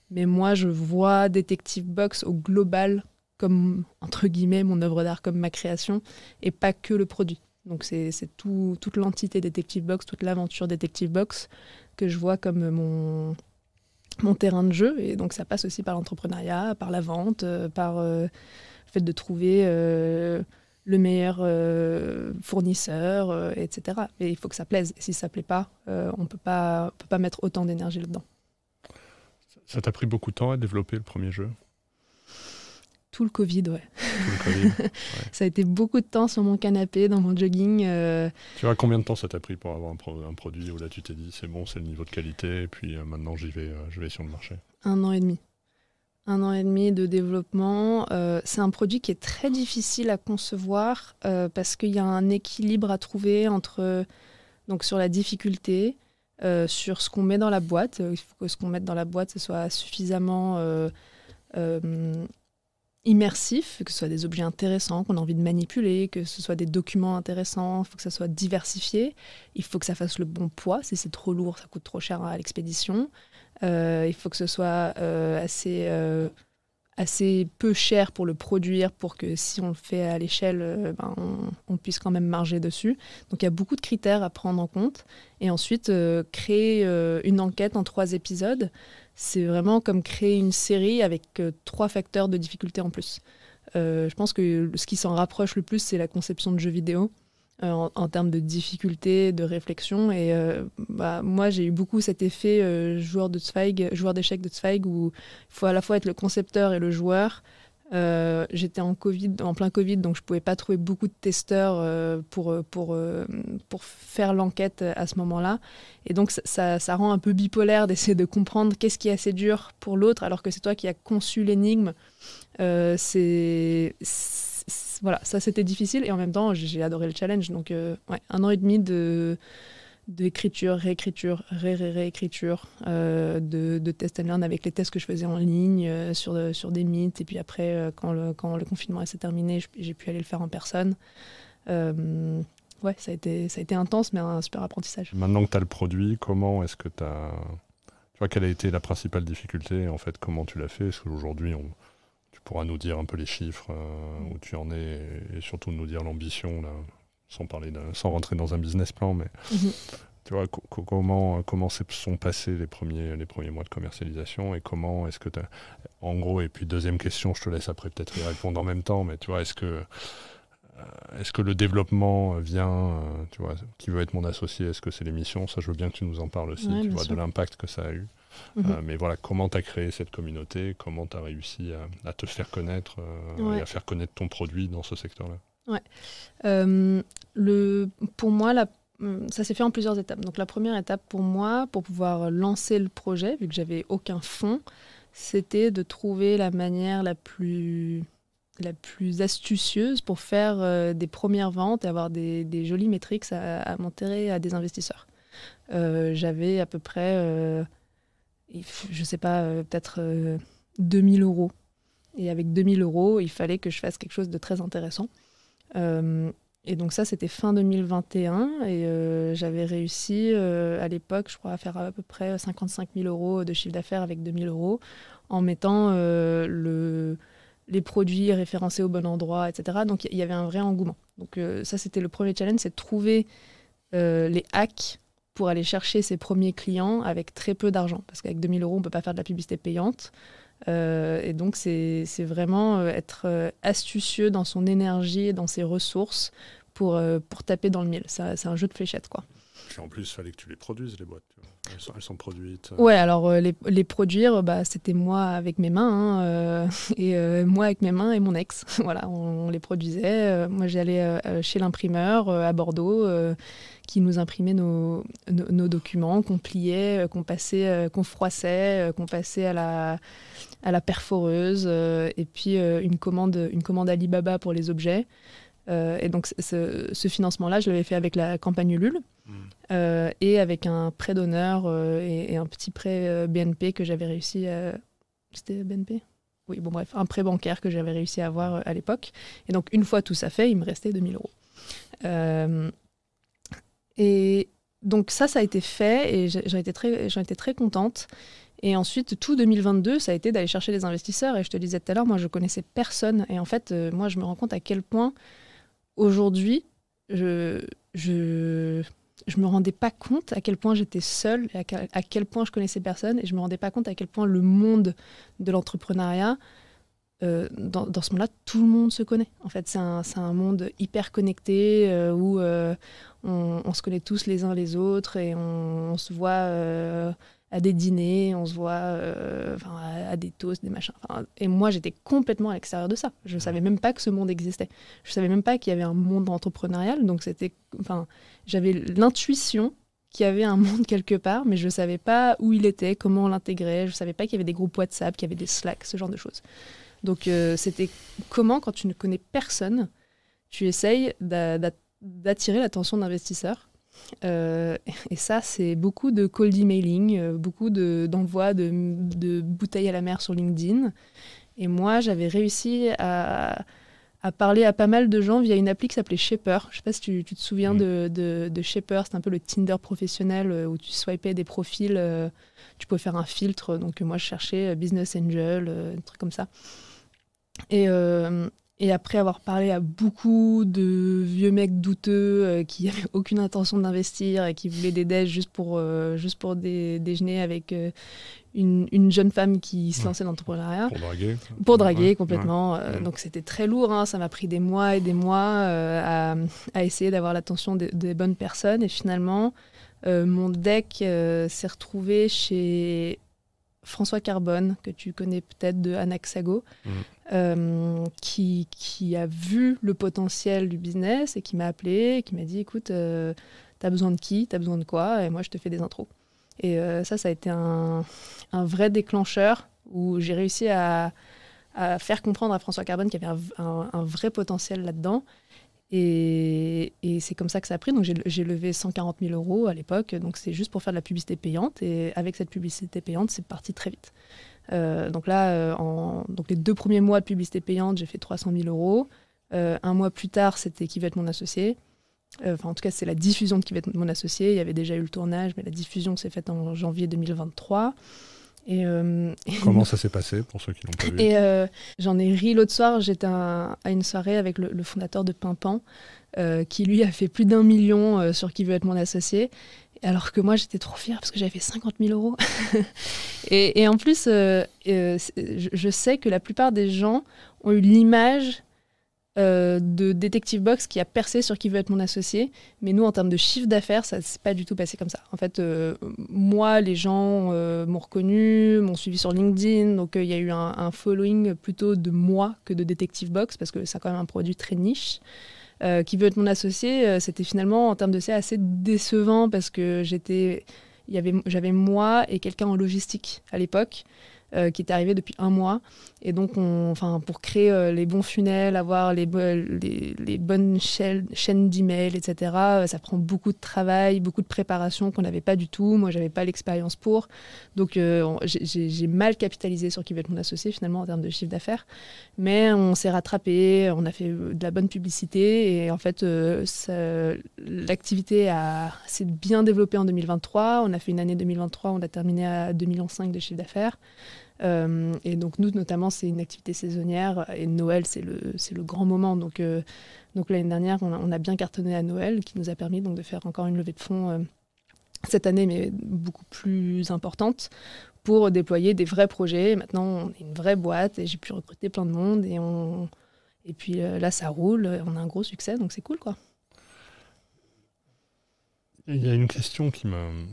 Mais moi, je vois Detective Box au global comme, entre guillemets, mon œuvre d'art, comme ma création et pas que le produit. Donc c'est toute l'entité Detective Box, toute l'aventure Detective Box que je vois comme mon terrain de jeu. Et donc ça passe aussi par l'entrepreneuriat, par la vente, par le fait de trouver le meilleur fournisseur, etc. Et il faut que ça plaise. Et si ça ne plaît pas, on peut pas mettre autant d'énergie là-dedans. Ça t'a pris beaucoup de temps à développer le premier jeu? Tout le Covid, ouais. Tout le Covid, ouais. Ça a été beaucoup de temps sur mon canapé, dans mon jogging. Tu vois, combien de temps ça t'a pris pour avoir un produit où là tu t'es dit c'est bon, c'est le niveau de qualité, et puis maintenant je vais sur le marché? 1 an et demi. 1 an et demi de développement. C'est un produit qui est très difficile à concevoir parce qu'il y a un équilibre à trouver entre, donc sur la difficulté, sur ce qu'on met dans la boîte. Il faut que ce qu'on mette dans la boîte ce soit suffisamment immersif, que ce soit des objets intéressants qu'on a envie de manipuler, que ce soit des documents intéressants, il faut que ça soit diversifié, il faut que ça fasse le bon poids. Si c'est trop lourd, ça coûte trop cher à l'expédition. Il faut que ce soit assez peu cher pour le produire, pour que si on le fait à l'échelle, on puisse quand même marger dessus. Donc il y a beaucoup de critères à prendre en compte. Et ensuite, créer une enquête en 3 épisodes, c'est vraiment comme créer une série avec 3 facteurs de difficulté en plus. Je pense que ce qui s'en rapproche le plus, c'est la conception de jeux vidéo. En termes de difficulté, de réflexion. Et moi, j'ai eu beaucoup cet effet joueur d'échecs de Zweig, où il faut à la fois être le concepteur et le joueur. J'étais en plein Covid, donc je ne pouvais pas trouver beaucoup de testeurs pour faire l'enquête à ce moment-là. Et donc, ça rend un peu bipolaire d'essayer de comprendre qu'est-ce qui est assez dur pour l'autre, alors que c'est toi qui as conçu l'énigme. Voilà, ça c'était difficile et en même temps j'ai adoré le challenge. Donc 1 an et demi d'écriture, réécriture, réécriture, de test and learn avec les tests que je faisais en ligne sur des mythes. Et puis après, quand le confinement s'est terminé, j'ai pu aller le faire en personne. Ça a été intense, mais un super apprentissage. Maintenant que tu as le produit, comment est-ce que tu as... Tu vois, quelle a été la principale difficulté? En fait, comment tu l'as fait? Est-ce qu'aujourd'hui, tu pourras nous dire un peu les chiffres, où tu en es, et surtout nous dire l'ambition, là, sans rentrer dans un business plan, mais tu vois, comment se sont passés les premiers mois de commercialisation, et comment est-ce que tu as... En gros, et puis deuxième question, je te laisse après peut-être y répondre en même temps, mais tu vois, est-ce que le développement vient, tu vois, qui veut être mon associé, est-ce que c'est l'émission? Ça, je veux bien que tu nous en parles aussi, tu vois, de l'impact que ça a eu. Mais voilà, comment tu as créé cette communauté, comment tu as réussi à te faire connaître et à faire connaître ton produit dans ce secteur-là? Pour moi, ça s'est fait en plusieurs étapes. Donc la première étape pour moi, pour pouvoir lancer le projet, vu que j'avais aucun fonds, c'était de trouver la manière la plus astucieuse pour faire des premières ventes et avoir des jolies métriques à montrer à des investisseurs. J'avais à peu près... je sais pas, peut-être 2 000 €. Et avec 2 000 €, il fallait que je fasse quelque chose de très intéressant. Et donc ça, c'était fin 2021. Et j'avais réussi, à l'époque, je crois, à faire à peu près 55 000 € de chiffre d'affaires avec 2 000 € en mettant les produits référencés au bon endroit, etc. Donc il y avait un vrai engouement. Donc ça, c'était le premier challenge, c'est de trouver les hacks pour aller chercher ses premiers clients avec très peu d'argent. Parce qu'avec 2 000 €, on ne peut pas faire de la publicité payante. Et donc, c'est vraiment être astucieux dans son énergie et dans ses ressources pour taper dans le mille. C'est un jeu de fléchettes, quoi. Puis en plus, il fallait que tu les produises, les boîtes. Elles sont produites. Ouais, alors les produire, c'était moi avec mes mains, et moi avec mes mains et mon ex. Voilà, on les produisait. Moi, j'allais chez l'imprimeur à Bordeaux, qui nous imprimait nos documents, qu'on pliait, qu'on froissait, qu'on passait à la perforeuse, et puis une commande Alibaba pour les objets. Et donc ce financement-là, je l'avais fait avec la campagne Ulule, et avec un prêt d'honneur et un petit prêt BNP que j'avais réussi à... C'était BNP ? Oui, bon bref, un prêt bancaire que j'avais réussi à avoir à l'époque. Et donc une fois tout ça fait, il me restait 2 000 €. Et donc ça a été fait et j'en étais très contente. Et ensuite, tout 2022, ça a été d'aller chercher des investisseurs. Et je te disais tout à l'heure, moi, je connaissais personne. Et en fait, moi, je me rends compte à quel point, aujourd'hui, je me rendais pas compte à quel point j'étais seule, et à quel point je connaissais personne. Et je me rendais pas compte à quel point le monde de l'entrepreneuriat dans ce monde-là, tout le monde se connaît. En fait, c'est un monde hyper connecté où on se connaît tous les uns les autres et on se voit à des dîners, on se voit à des toasts, des machins. Et moi, j'étais complètement à l'extérieur de ça. Je ne savais même pas que ce monde existait. Je ne savais même pas qu'il y avait un monde entrepreneurial. Donc, j'avais l'intuition qu'il y avait un monde quelque part, mais je ne savais pas où il était, comment on l'intégrait. Je ne savais pas qu'il y avait des groupes WhatsApp, qu'il y avait des Slack, ce genre de choses. Donc, c'était comment, quand tu ne connais personne, tu essayes d'attirer l'attention d'investisseurs. Et ça, c'est beaucoup de cold emailing, beaucoup d'envois de bouteilles à la mer sur LinkedIn. Et moi, j'avais réussi à parler à pas mal de gens via une appli qui s'appelait Shaper. Je ne sais pas si tu te souviens de Shaper. C'est un peu le Tinder professionnel où tu swipais des profils. Tu pouvais faire un filtre. Donc moi, je cherchais Business Angel, un truc comme ça. Et après avoir parlé à beaucoup de vieux mecs douteux qui n'avaient aucune intention d'investir et qui voulaient des déj juste pour déjeuner avec une jeune femme qui se lançait dans l'entrepreneuriat. Pour draguer complètement. Donc c'était très lourd. Ça m'a pris des mois et des mois à essayer d'avoir l'attention des bonnes personnes. Et finalement, mon deck s'est retrouvé chez François Carbone, que tu connais peut-être de Anaxago, qui a vu le potentiel du business et qui m'a appelé, qui m'a dit écoute, t'as besoin de qui, t'as besoin de quoi, et moi je te fais des intros. Et ça a été un vrai déclencheur où j'ai réussi à faire comprendre à François Carbone qu'il y avait un vrai potentiel là-dedans. Et c'est comme ça que ça a pris. Donc j'ai levé 140 000 € à l'époque. Donc c'est juste pour faire de la publicité payante. Et avec cette publicité payante, c'est parti très vite. Donc là, donc les 2 premiers mois de publicité payante, j'ai fait 300 000 €. Un mois plus tard, c'était Qui va être mon associé. En tout cas, c'est la diffusion de Qui va être mon associé. Il y avait déjà eu le tournage, mais la diffusion s'est faite en janvier 2023. Comment ça s'est passé pour ceux qui l'ont pas vu? Et j'en ai ri l'autre soir, j'étais à une soirée avec le fondateur de Pimpan, qui lui a fait plus d'1 million sur Qui veut être mon associé, alors que moi j'étais trop fière parce que j'avais fait 50 000 €. et en plus, je sais que la plupart des gens ont eu l'image de Detective Box qui a percé sur Qui veut être mon associé, mais nous en termes de chiffre d'affaires ça s'est pas du tout passé comme ça. En fait, moi les gens m'ont reconnu, m'ont suivi sur LinkedIn, donc il y a eu un following plutôt de moi que de Detective Box parce que c'est quand même un produit très niche. Qui veut être mon associé, c'était finalement en termes de ça assez décevant parce que j'avais moi et quelqu'un en logistique à l'époque qui était arrivé depuis 1 mois. Et donc, pour créer les bons funnels, avoir les bonnes chaînes d'emails, etc., ça prend beaucoup de travail, beaucoup de préparation qu'on n'avait pas du tout. Moi, je n'avais pas l'expérience pour. Donc, j'ai mal capitalisé sur Qui veut être mon associé, finalement, en termes de chiffre d'affaires. Mais on s'est rattrapé, on a fait de la bonne publicité. Et en fait, l'activité s'est bien développée en 2023. On a fait une année 2023, on a terminé à 2,5 millions de chiffre d'affaires. Et donc nous notamment c'est une activité saisonnière et Noël c'est le grand moment, donc l'année dernière on a bien cartonné à Noël, qui nous a permis donc de faire encore une levée de fonds cette année, mais beaucoup plus importante, pour déployer des vrais projets. Et maintenant on est une vraie boîte et j'ai pu recruter plein de monde et puis là ça roule, on a un gros succès, donc c'est cool quoi. Il y a une question qui me...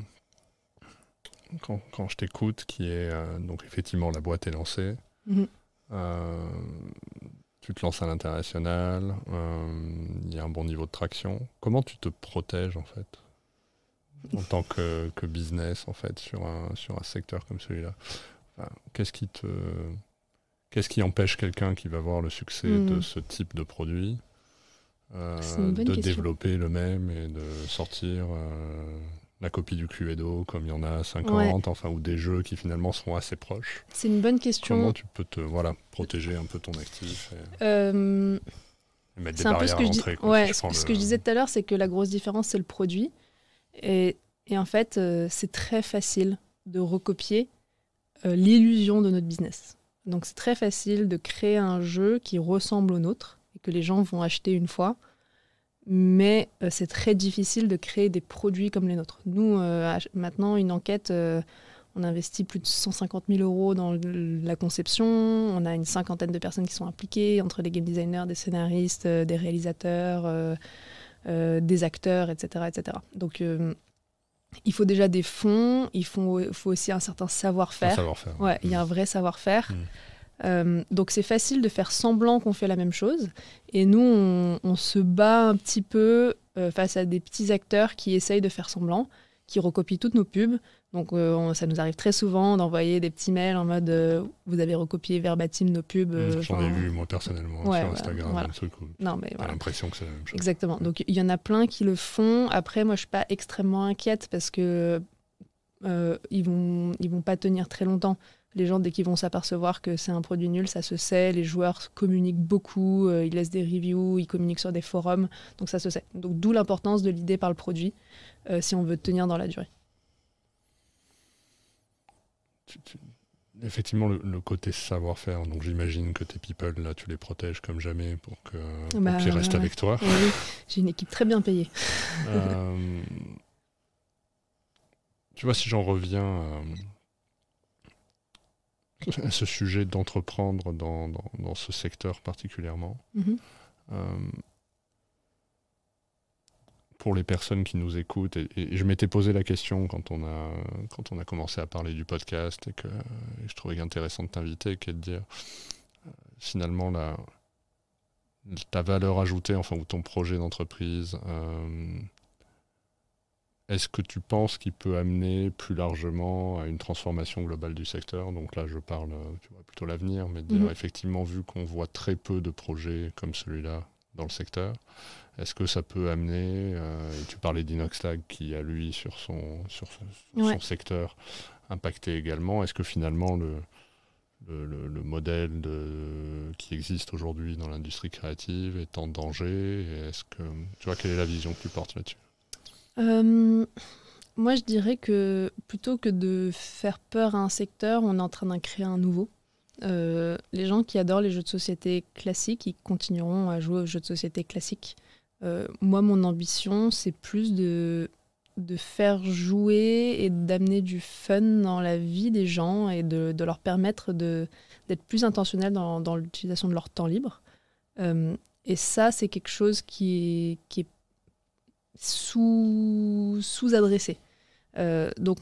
Quand je t'écoute, qui est donc effectivement la boîte est lancée, tu te lances à l'international, il y a un bon niveau de traction. Comment tu te protèges en fait en tant que business en fait sur un secteur comme celui-là? Qu'est-ce qui empêche quelqu'un qui va voir le succès de ce type de produit de développer le même et de sortir la copie du Cluedo, comme il y en a 50, ou des jeux qui finalement seront assez proches? C'est une bonne question. Comment tu peux te protéger un peu ton actif et mettre des barrières à l'entrée? Ce que je disais tout à l'heure, c'est que la grosse différence, c'est le produit. Et en fait, c'est très facile de recopier l'illusion de notre business. Donc c'est très facile de créer un jeu qui ressemble au nôtre et que les gens vont acheter une fois. Mais c'est très difficile de créer des produits comme les nôtres. Nous, maintenant, une enquête, On investit plus de 150 000 € dans la conception. On a une 50aine de personnes qui sont impliquées, entre des game designers, des scénaristes, des réalisateurs, des acteurs, etc. etc. Donc, il faut déjà des fonds, il faut aussi un certain savoir-faire. Ouais, il y a un vrai savoir-faire. Donc c'est facile de faire semblant qu'on fait la même chose. Et nous, on se bat un petit peu face à des petits acteurs qui essayent de faire semblant, qui recopient toutes nos pubs. Donc ça nous arrive très souvent d'envoyer des petits mails en mode vous avez recopié verbatim nos pubs. J'en ai vu moi personnellement sur Instagram, un truc où t'as l'impression que c'est la même chose. Exactement. Donc il y en a plein qui le font. Après, moi je suis pas extrêmement inquiète parce que ils vont pas tenir très longtemps. Les gens, dès qu'ils vont s'apercevoir que c'est un produit nul, ça se sait. Les joueurs communiquent beaucoup, ils laissent des reviews, ils communiquent sur des forums, donc ça se sait. Donc d'où l'importance de l'idée par le produit, si on veut tenir dans la durée. Effectivement, le côté savoir-faire, donc j'imagine que tes people, là, tu les protèges comme jamais pour qu'ils restent avec toi. Oui, j'ai une équipe très bien payée. Tu vois, si j'en reviens à ce sujet d'entreprendre dans ce secteur particulièrement, pour les personnes qui nous écoutent, et je m'étais posé la question quand on a commencé à parler du podcast et je trouvais intéressant de t'inviter, qui est de dire finalement ta valeur ajoutée, enfin, ou ton projet d'entreprise, est-ce que tu penses qu'il peut amener plus largement à une transformation globale du secteur? Donc là, je parle plutôt l'avenir, mais de dire effectivement, vu qu'on voit très peu de projets comme celui-là dans le secteur, est-ce que ça peut amener, et tu parlais d'Inoxtag qui a lui sur son secteur impacté également, est-ce que finalement le modèle qui existe aujourd'hui dans l'industrie créative est en danger, et est-ce que tu vois, quelle est la vision que tu portes là-dessus? Moi je dirais que plutôt que de faire peur à un secteur, on est en train d'en créer un nouveau. Les gens qui adorent les jeux de société classiques, ils continueront à jouer aux jeux de société classiques. Moi, mon ambition, c'est plus de faire jouer et d'amener du fun dans la vie des gens et de leur permettre d'être plus intentionnels dans l'utilisation de leur temps libre. Et ça, c'est quelque chose qui est sous-adressé. Donc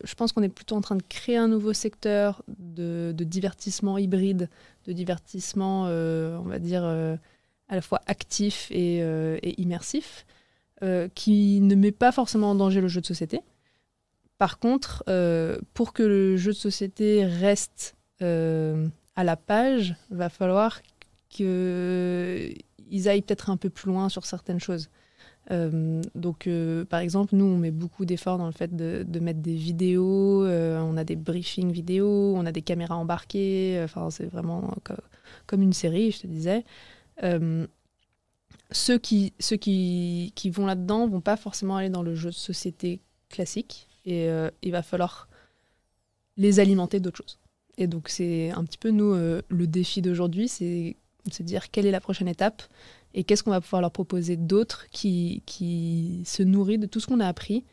je pense qu'on est plutôt en train de créer un nouveau secteur de divertissement hybride, de divertissement, on va dire, à la fois actif et immersif, qui ne met pas forcément en danger le jeu de société. Par contre, pour que le jeu de société reste à la page, il va falloir qu'ils aillent peut-être un peu plus loin sur certaines choses. Donc, par exemple, nous, on met beaucoup d'efforts dans le fait de mettre des vidéos, on a des briefings vidéo, on a des caméras embarquées, enfin, c'est vraiment comme une série, je te disais. Ceux qui vont là-dedans vont pas forcément aller dans le jeu de société classique, et il va falloir les alimenter d'autres choses. Et donc, c'est un petit peu, nous, le défi d'aujourd'hui, c'est de dire quelle est la prochaine étape, et qu'est-ce qu'on va pouvoir leur proposer d'autre qui se nourrit de tout ce qu'on a appris.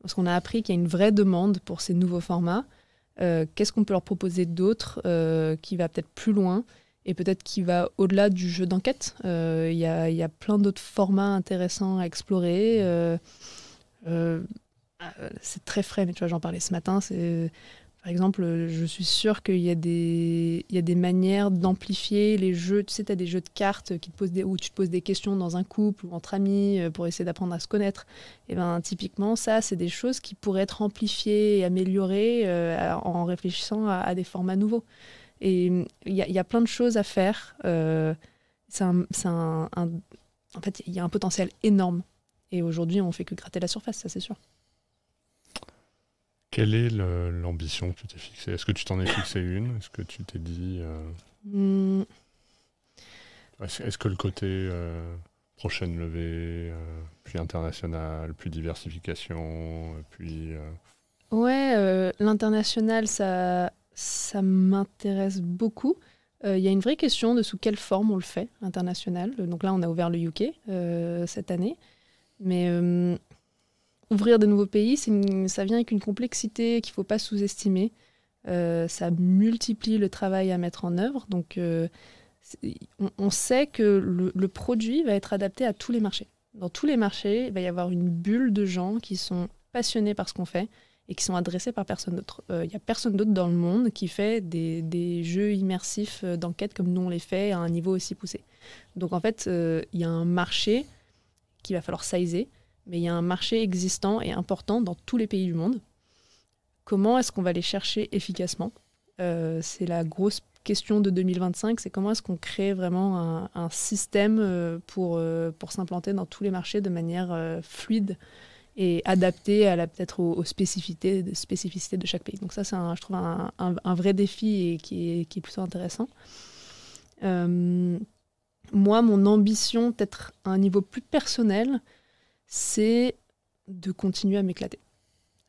Parce qu'on a appris qu'il y a une vraie demande pour ces nouveaux formats. Qu'est-ce qu'on peut leur proposer d'autre qui va peut-être plus loin et peut-être qui va au-delà du jeu d'enquête. Il y a plein d'autres formats intéressants à explorer. C'est très frais, mais tu vois, j'en parlais ce matin. Par exemple, je suis sûre qu'il y a des manières d'amplifier les jeux. Tu sais, tu as des jeux de cartes où tu te poses des questions dans un couple ou entre amis pour essayer d'apprendre à se connaître. Et ben, typiquement, ça, c'est des choses qui pourraient être amplifiées et améliorées en réfléchissant à des formats nouveaux. Et il y a plein de choses à faire. En fait, il y a un potentiel énorme. Et aujourd'hui, on ne fait que gratter la surface, ça c'est sûr. Quelle est l'ambition que tu t'es fixée? Est-ce que tu t'en es fixé une? Est-ce que tu t'es dit... Est-ce que le côté prochaine levée, puis international, puis diversification, puis... Ouais, l'international, ça m'intéresse beaucoup. Il y a une vraie question de sous quelle forme on le fait, l'international. Donc là, on a ouvert le UK cette année. Mais ouvrir de nouveaux pays, ça vient avec une complexité qu'il ne faut pas sous-estimer. Ça multiplie le travail à mettre en œuvre. Donc, on sait que le produit va être adapté à tous les marchés. Dans tous les marchés, il va y avoir une bulle de gens qui sont passionnés par ce qu'on fait et qui sont adressés par personne d'autre. Il n'y a personne d'autre dans le monde qui fait des jeux immersifs d'enquête comme nous on les fait à un niveau aussi poussé. Donc en fait, il y a un marché qu'il va falloir sizer, mais il y a un marché existant et important dans tous les pays du monde. Comment est-ce qu'on va les chercher efficacement ? C'est la grosse question de 2025, c'est comment est-ce qu'on crée vraiment un système pour s'implanter dans tous les marchés de manière fluide et adaptée peut-être aux spécificités de chaque pays. Donc ça, c'est je trouve un vrai défi et qui est plutôt intéressant. Moi, mon ambition, peut-être à un niveau plus personnel, c'est de continuer à m'éclater.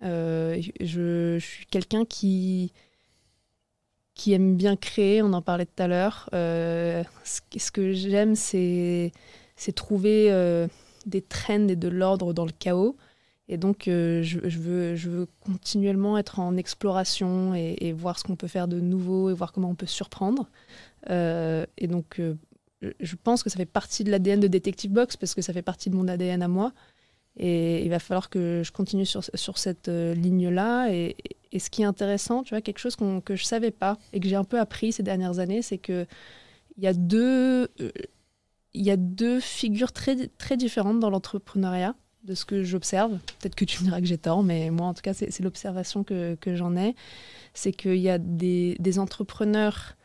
Je suis quelqu'un qui aime bien créer, on en parlait tout à l'heure. Ce que j'aime, c'est trouver des trends et de l'ordre dans le chaos. Et donc, je veux continuellement être en exploration et voir ce qu'on peut faire de nouveau et voir comment on peut surprendre. Et donc, je pense que ça fait partie de l'ADN de Detective Box parce que ça fait partie de mon ADN à moi. Et il va falloir que je continue sur cette ligne-là. Et ce qui est intéressant, tu vois, quelque chose que je ne savais pas et que j'ai un peu appris ces dernières années, c'est qu'il y a deux figures très, très différentes dans l'entrepreneuriat, de ce que j'observe. Peut-être que tu me diras que j'ai tort, mais moi, en tout cas, c'est l'observation que j'en ai. C'est qu'il y a des entrepreneurs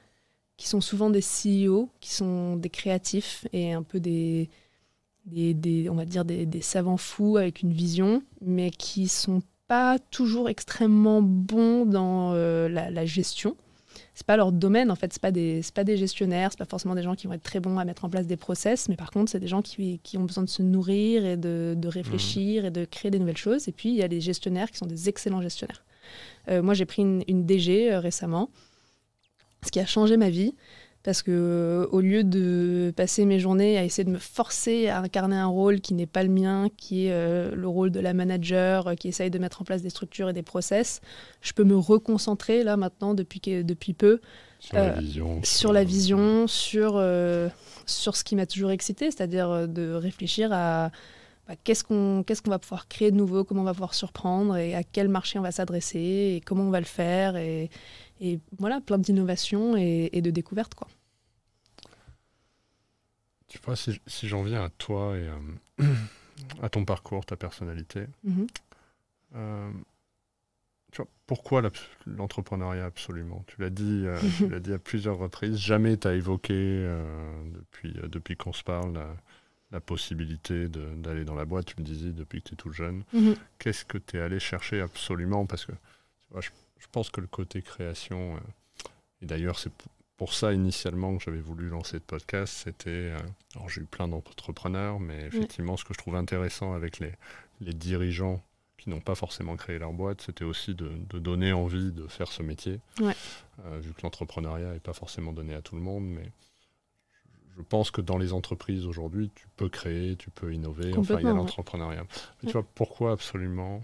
qui sont souvent des CEO, qui sont des créatifs et un peu on va dire des savants fous avec une vision, mais qui sont pas toujours extrêmement bons dans la gestion. C'est pas leur domaine, en fait, c'est pas des gestionnaires, c'est pas forcément des gens qui vont être très bons à mettre en place des process, mais par contre, c'est des gens qui ont besoin de se nourrir et de réfléchir et de créer des nouvelles choses. Et puis, il y a des gestionnaires qui sont des excellents gestionnaires. Moi, j'ai pris une DG récemment, ce qui a changé ma vie. Parce qu'au lieu de passer mes journées à essayer de me forcer à incarner un rôle qui n'est pas le mien, qui est le rôle de la manager, qui essaye de mettre en place des structures et des process, je peux me reconcentrer là maintenant depuis peu sur la vision, sur ce qui m'a toujours excitée, c'est-à-dire de réfléchir à qu'est-ce qu'on va pouvoir créer de nouveau, comment on va pouvoir surprendre et à quel marché on va s'adresser et comment on va le faire et voilà, plein d'innovations et de découvertes, quoi. Tu vois, si j'en viens à toi et à ton parcours, ta personnalité, tu vois, pourquoi l'entrepreneuriat absolument ? Tu l'as dit à plusieurs reprises, jamais tu as évoqué, depuis qu'on se parle, la possibilité d'aller dans la boîte, tu me disais, depuis que tu es tout jeune. Qu'est-ce que tu es allé chercher absolument ? Parce que tu vois, je pense que le côté création, et d'ailleurs c'est pour ça initialement que j'avais voulu lancer le podcast, c'était, alors j'ai eu plein d'entrepreneurs, mais effectivement ce que je trouve intéressant avec les dirigeants qui n'ont pas forcément créé leur boîte, c'était aussi de donner envie de faire ce métier, vu que l'entrepreneuriat n'est pas forcément donné à tout le monde, mais je pense que dans les entreprises aujourd'hui, tu peux créer, tu peux innover, enfin il y a l'entrepreneuriat. Mais tu vois, pourquoi absolument ?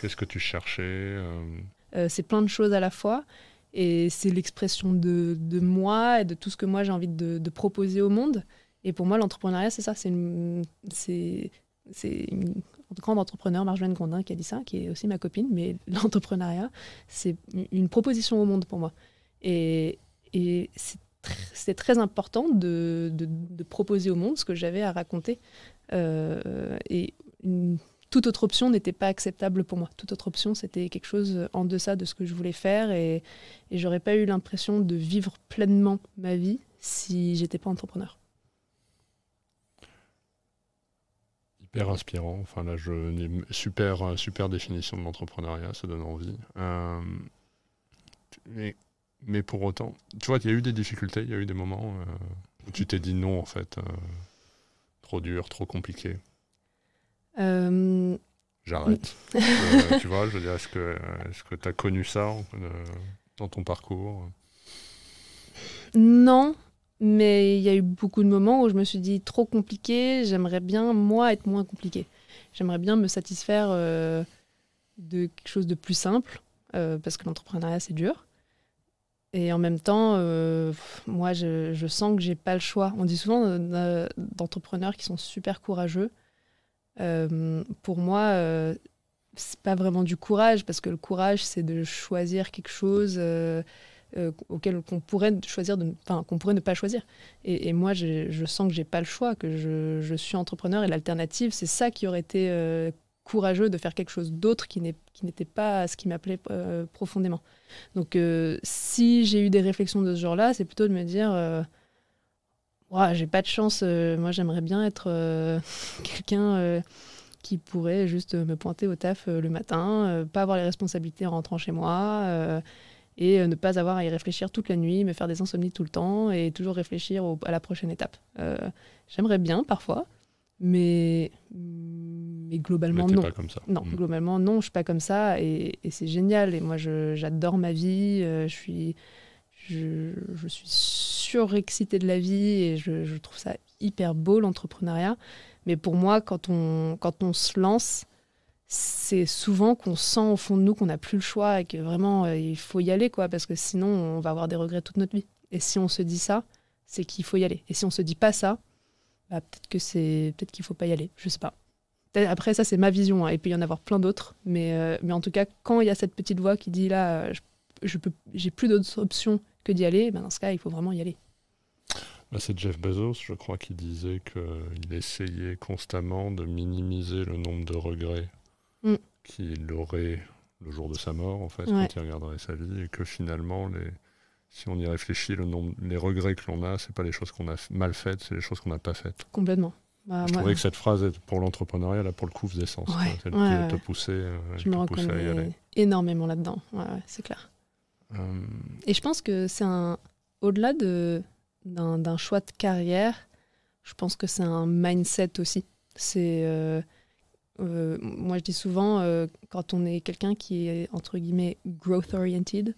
Qu'est-ce que tu cherchais ? C'est plein de choses à la fois et c'est l'expression de moi et de tout ce que moi j'ai envie de proposer au monde. Et pour moi, l'entrepreneuriat, c'est ça. C'est une grande entrepreneur, Marjolaine Grondin, qui a dit ça, qui est aussi ma copine. Mais l'entrepreneuriat, c'est une proposition au monde pour moi. Et c'est très important de proposer au monde ce que j'avais à raconter. Toute autre option n'était pas acceptable pour moi. Toute autre option, c'était quelque chose en deçà de ce que je voulais faire et j'aurais pas eu l'impression de vivre pleinement ma vie si j'étais pas entrepreneur. Hyper inspirant. Enfin là, super définition de l'entrepreneuriat, ça donne envie. Mais pour autant, tu vois, il y a eu des difficultés, il y a eu des moments où tu t'es dit non, en fait, trop dur, trop compliqué. J'arrête. Tu vois, je veux dire, est-ce que tu as connu ça dans ton parcours ? Non, mais il y a eu beaucoup de moments où je me suis dit trop compliqué, j'aimerais bien, moi, être moins compliqué. j'aimerais bien me satisfaire de quelque chose de plus simple, parce que l'entrepreneuriat, c'est dur. Et en même temps, moi, je sens que j'ai pas le choix. On dit souvent d'entrepreneurs qui sont super courageux. Pour moi, c'est pas vraiment du courage, parce que le courage, c'est de choisir quelque chose auquel qu'on pourrait ne pas choisir. Et moi, je sens que j'ai pas le choix, que je suis entrepreneur, et l'alternative, c'est ça qui aurait été courageux, de faire quelque chose d'autre qui n'était pas ce qui m'appelait profondément. Donc, si j'ai eu des réflexions de ce genre-là, c'est plutôt de me dire ouah, j'ai pas de chance, moi j'aimerais bien être quelqu'un qui pourrait juste me pointer au taf le matin, pas avoir les responsabilités en rentrant chez moi, et ne pas avoir à y réfléchir toute la nuit, me faire des insomnies tout le temps et toujours réfléchir à la prochaine étape. J'aimerais bien parfois, mais globalement Mais t'es non. pas comme ça. Non, globalement non, je suis pas comme ça, et c'est génial. Et moi, j'adore ma vie, je suis surexcitée de la vie, et je trouve ça hyper beau, l'entrepreneuriat. Mais pour moi, quand on se lance, c'est souvent qu'on sent au fond de nous qu'on n'a plus le choix, et que vraiment il faut y aller, quoi, parce que sinon on va avoir des regrets toute notre vie. Et si on se dit ça, c'est qu'il faut y aller. Et si on se dit pas ça, bah, peut-être qu'il faut pas y aller, je sais pas. Après, ça, c'est ma vision, hein. Il peut y en avoir plein d'autres, mais en tout cas, quand il y a cette petite voix qui dit là, j'ai plus d'autres options que d'y aller, ben dans ce cas, il faut vraiment y aller. Bah, c'est Jeff Bezos, je crois, qui disait qu'il essayait constamment de minimiser le nombre de regrets qu'il aurait le jour de sa mort, en fait, quand il regarderait sa vie, et que finalement, si on y réfléchit, les regrets que l'on a, c'est pas les choses qu'on a mal faites, c'est les choses qu'on n'a pas faites. Complètement. Je trouvais que cette phrase, pour l'entrepreneuriat, là, pour le coup, faisait sens. Celle qui te poussait, je me reconnais énormément là-dedans, c'est clair. Et je pense que c'est au-delà d'un choix de carrière, je pense que c'est un mindset aussi. Moi, je dis souvent, quand on est quelqu'un qui est, entre guillemets, growth-oriented,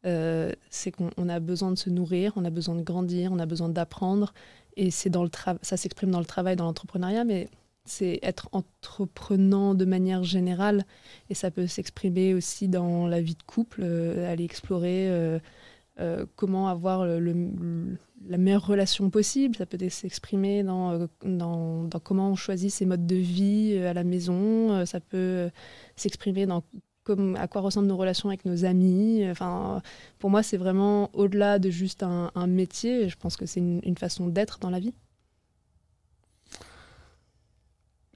c'est qu'on a besoin de se nourrir, on a besoin de grandir, on a besoin d'apprendre. Et ça s'exprime dans le travail, dans l'entrepreneuriat, mais c'est être entreprenant de manière générale. Et ça peut s'exprimer aussi dans la vie de couple, aller explorer comment avoir la meilleure relation possible. Ça peut s'exprimer dans comment on choisit ses modes de vie à la maison. Ça peut s'exprimer dans à quoi ressemblent nos relations avec nos amis. Enfin, pour moi, c'est vraiment au-delà de juste un métier. Je pense que c'est une façon d'être dans la vie.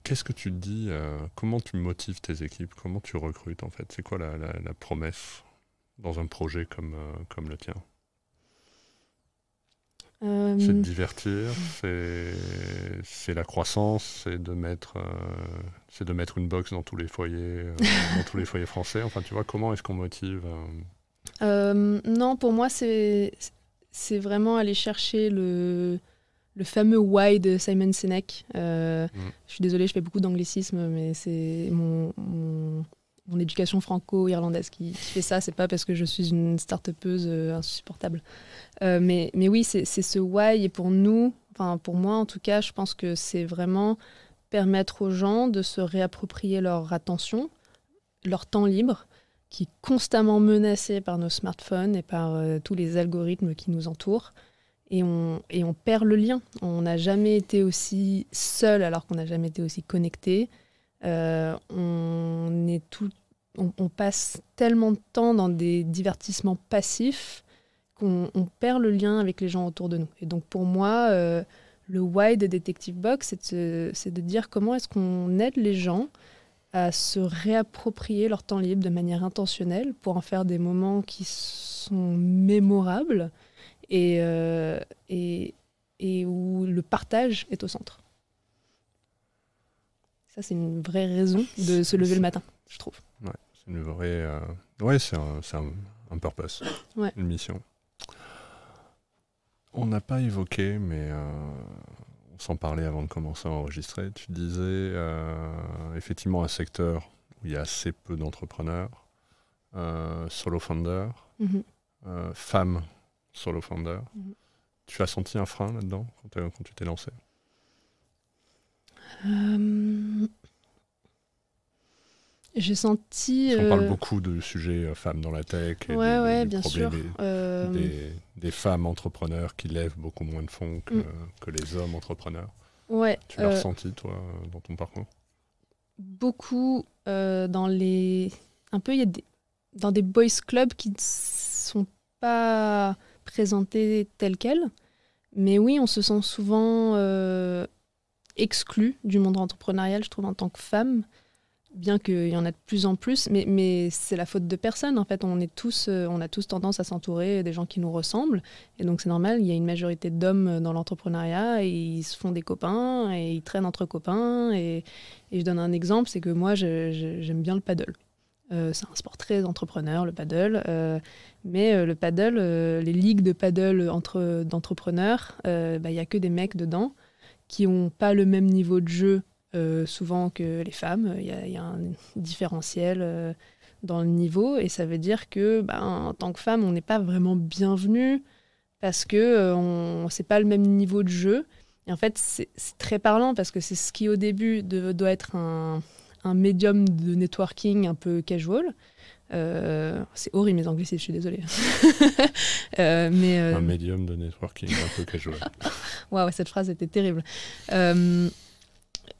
Qu'est-ce que tu te dis comment tu motives tes équipes? Comment tu recrutes, en fait? C'est quoi la promesse dans un projet comme le tien? C'est de divertir, c'est la croissance, c'est de mettre une box dans tous les foyers, dans tous les foyers français. Enfin, tu vois, comment est-ce qu'on motive Non, pour moi, c'est vraiment aller chercher le fameux why de Simon Sinek. Je suis désolée, je fais beaucoup d'anglicisme, mais c'est mon éducation franco-irlandaise qui fait ça. C'est pas parce que je suis une start-upeuse insupportable. Mais oui, c'est ce why. Et pour nous, enfin pour moi en tout cas, je pense que c'est vraiment permettre aux gens de se réapproprier leur attention, leur temps libre, qui est constamment menacé par nos smartphones et par tous les algorithmes qui nous entourent. Et on perd le lien. On n'a jamais été aussi seul alors qu'on n'a jamais été aussi connecté. On passe tellement de temps dans des divertissements passifs qu'on perd le lien avec les gens autour de nous. Et donc pour moi, le why de Detective Box, c'est de dire comment est-ce qu'on aide les gens à se réapproprier leur temps libre de manière intentionnelle pour en faire des moments qui sont mémorables et où le partage est au centre. Ça, c'est une vraie raison de se lever le matin, je trouve. Ouais, c'est une vraie... c'est un purpose, une mission. On n'a pas évoqué, mais on s'en parlait avant de commencer à enregistrer. Tu disais effectivement un secteur où il y a assez peu d'entrepreneurs, solo founder, femmes solo founder. Tu as senti un frein là-dedans quand tu t'es lancé? J'ai senti... On parle beaucoup du sujet femmes dans la tech et ouais, des bien sûr. Des femmes entrepreneurs qui lèvent beaucoup moins de fonds que les hommes entrepreneurs. Ouais, tu l'as ressenti, toi, dans ton parcours? Beaucoup dans les... Un peu, il y a dans des boys clubs qui ne sont pas présentés tels quels. Mais oui, on se sent souvent exclu du monde entrepreneurial, je trouve, en tant que femme. Bien qu'il y en a de plus en plus, mais c'est la faute de personne. En fait, on a tous tendance à s'entourer des gens qui nous ressemblent. Et donc, c'est normal, il y a une majorité d'hommes dans l'entrepreneuriat et ils se font des copains et ils traînent entre copains. Et je donne un exemple, c'est que moi, j'aime bien le paddle. C'est un sport très entrepreneur, le paddle. Mais le paddle, les ligues de paddle d'entrepreneurs, il n'y a que des mecs dedans qui n'ont pas le même niveau de jeu souvent que les femmes. Il y a un différentiel dans le niveau et ça veut dire que en tant que femme, on n'est pas vraiment bienvenue parce que c'est pas le même niveau de jeu. Et en fait, c'est très parlant parce que c'est ce qui au début doit être un médium de networking un peu casual. C'est horrible mes anglicismes, je suis désolée. Un médium de networking un peu casual. Waouh, cette phrase était terrible.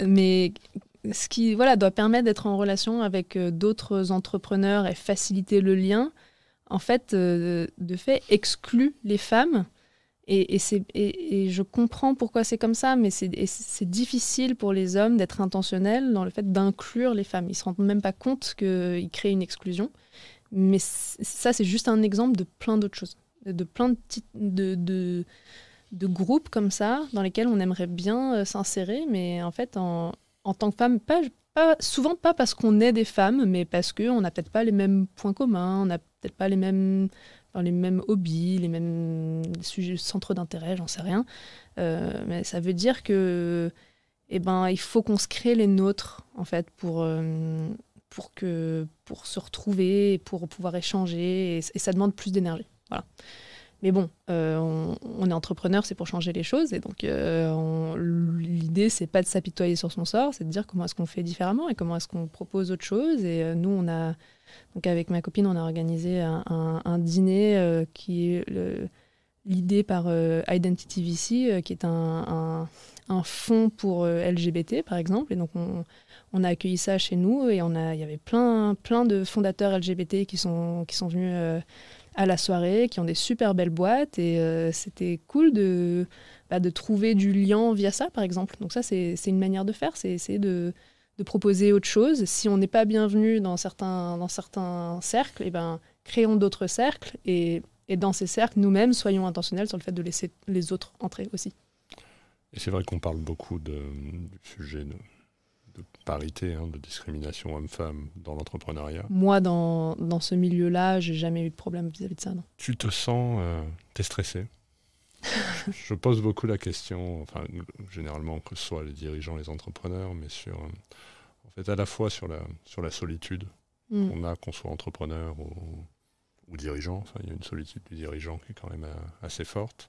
Mais ce qui doit permettre d'être en relation avec d'autres entrepreneurs et faciliter le lien, en fait, de fait, exclut les femmes. Et je comprends pourquoi c'est comme ça, mais c'est difficile pour les hommes d'être intentionnels dans le fait d'inclure les femmes. Ils ne se rendent même pas compte qu'ils créent une exclusion. Mais ça, c'est juste un exemple de plein d'autres choses, de plein de groupes comme ça, dans lesquels on aimerait bien s'insérer, mais en fait, en tant que femme, souvent pas parce qu'on est des femmes, mais parce qu'on n'a peut-être pas les mêmes points communs, on n'a peut-être pas les mêmes hobbies, les mêmes centres d'intérêt, j'en sais rien. Mais ça veut dire que, il faut qu'on se crée les nôtres, en fait, pour se retrouver, pour pouvoir échanger, et ça demande plus d'énergie. Voilà. Mais bon, on est entrepreneur, c'est pour changer les choses. Et donc, l'idée, c'est pas de s'apitoyer sur son sort, c'est de dire comment est-ce qu'on fait différemment et comment est-ce qu'on propose autre chose. Et nous, donc avec ma copine, on a organisé un dîner qui est l'idée par Identity VC, qui est un fonds pour LGBT, par exemple. Et donc, on a accueilli ça chez nous et il y avait plein de fondateurs LGBT qui sont venus à la soirée, qui ont des super belles boîtes et c'était cool de trouver du lien via ça, par exemple. Donc ça, c'est une manière de faire, c'est essayer de proposer autre chose. Si on n'est pas bienvenu dans certains cercles, créons d'autres cercles et dans ces cercles, nous-mêmes, soyons intentionnels sur le fait de laisser les autres entrer aussi. Et c'est vrai qu'on parle beaucoup du sujet de parité, de discrimination homme-femme dans l'entrepreneuriat. Moi, dans ce milieu-là, j'ai jamais eu de problème vis-à-vis de ça. Non. Tu te sens... t'es stressé? Je pose beaucoup la question, généralement, que ce soit les dirigeants, les entrepreneurs, mais en fait, à la fois sur la solitude qu'on a, qu'on soit entrepreneur ou dirigeant. Il y a une solitude du dirigeant qui est quand même assez forte.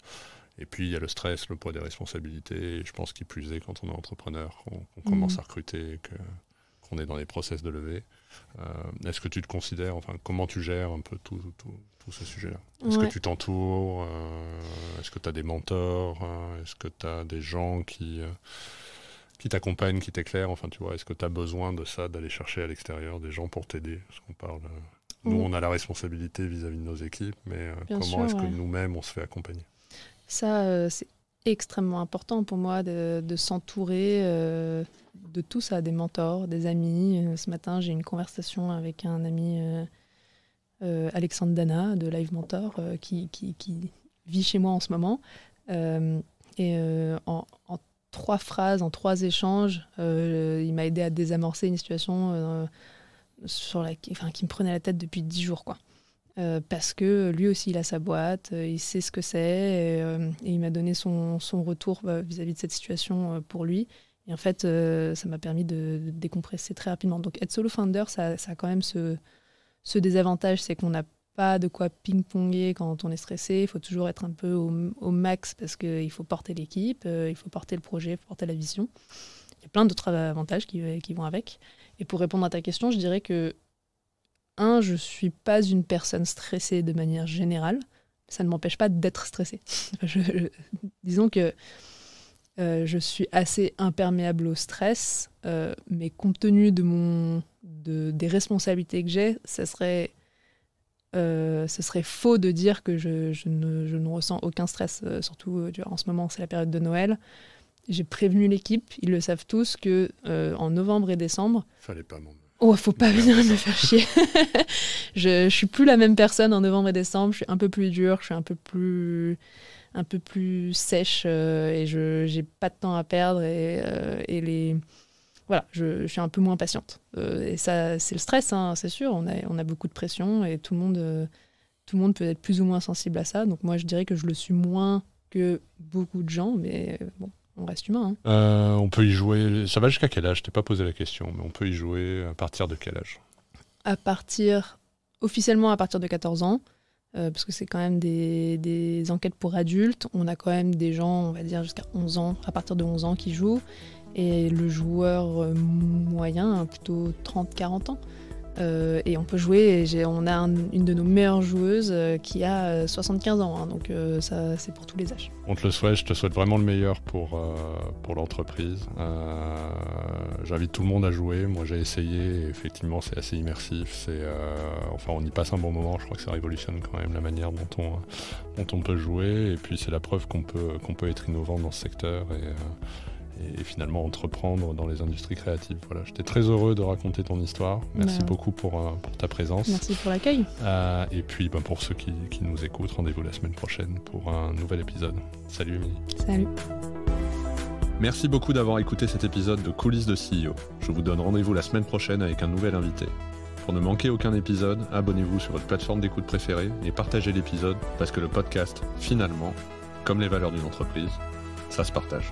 Et puis, il y a le stress, le poids des responsabilités. Et je pense qu'il plus est quand on est entrepreneur, qu'on commence à recruter, qu'on est dans les process de levée. Est-ce que tu te considères, comment tu gères un peu tous ces sujets-là? Est-ce que tu t'entoures? Est-ce que tu as des mentors? Est-ce que tu as des gens qui t'accompagnent, qui t'éclairent? Est-ce que tu as besoin de ça, d'aller chercher à l'extérieur des gens pour t'aider? Parce qu'on parle... Nous, on a la responsabilité vis-à-vis de nos équipes, mais comment est-ce que nous-mêmes, on se fait accompagner? Ça, c'est extrêmement important pour moi de s'entourer de tout ça, des mentors, des amis. Ce matin, j'ai une conversation avec un ami, Alexandre Dana, de Live Mentor, qui vit chez moi en ce moment. En 3 phrases, en 3 échanges, il m'a aidé à désamorcer une situation qui me prenait la tête depuis 10 jours, quoi. Parce que lui aussi il a sa boîte, il sait ce que c'est et il m'a donné son retour vis-à-vis de cette situation pour lui. Et en fait, ça m'a permis de décompresser très rapidement. Donc être solo founder, ça a quand même ce désavantage, c'est qu'on n'a pas de quoi ping-ponger quand on est stressé. Il faut toujours être un peu au max parce qu'il faut porter l'équipe, il faut porter le projet, il faut porter la vision. y a plein d'autres avantages qui vont avec. Et pour répondre à ta question, je dirais que, je ne suis pas une personne stressée de manière générale. Ça ne m'empêche pas d'être stressée. Disons que je suis assez imperméable au stress, mais compte tenu des responsabilités que j'ai, ce serait faux de dire que je ne ressens aucun stress. Surtout, en ce moment, c'est la période de Noël. J'ai prévenu l'équipe, ils le savent tous, que en novembre et décembre... Fallait pas m'en... Oh, faut pas venir me faire chier. Je suis plus la même personne en novembre et décembre. Je suis un peu plus dure, je suis un peu plus sèche et j'ai pas de temps à perdre voilà, je suis un peu moins patiente. Et ça, c'est le stress, hein, c'est sûr. On a beaucoup de pression et tout le monde peut être plus ou moins sensible à ça. Donc moi, je dirais que je le suis moins que beaucoup de gens, mais bon. On reste humain. Hein. On peut y jouer. Ça va jusqu'à quel âge? Je t'ai pas posé la question, mais on peut y jouer à partir de quel âge? Officiellement à partir de 14 ans, parce que c'est quand même des enquêtes pour adultes. On a quand même des gens, on va dire, jusqu'à 11 ans, à partir de 11 ans qui jouent. Et le joueur moyen, plutôt 30-40 ans. Et on peut jouer, on a une de nos meilleures joueuses qui a 75 ans, hein, donc ça c'est pour tous les âges. On te le souhaite, je te souhaite vraiment le meilleur pour l'entreprise. J'invite tout le monde à jouer, moi j'ai essayé, et effectivement c'est assez immersif, on y passe un bon moment, je crois que ça révolutionne quand même la manière dont on peut jouer, et puis c'est la preuve qu'on peut être innovant dans ce secteur et finalement entreprendre dans les industries créatives. Voilà, j'étais très heureux de raconter ton histoire. Merci beaucoup pour ta présence. Merci pour l'accueil. Et puis pour ceux qui nous écoutent, rendez-vous la semaine prochaine pour un nouvel épisode. Salut Émilie. Salut. Merci beaucoup d'avoir écouté cet épisode de Coulisses de CEO. Je vous donne rendez-vous la semaine prochaine avec un nouvel invité. Pour ne manquer aucun épisode, abonnez-vous sur votre plateforme d'écoute préférée et partagez l'épisode parce que le podcast, finalement, comme les valeurs d'une entreprise, ça se partage.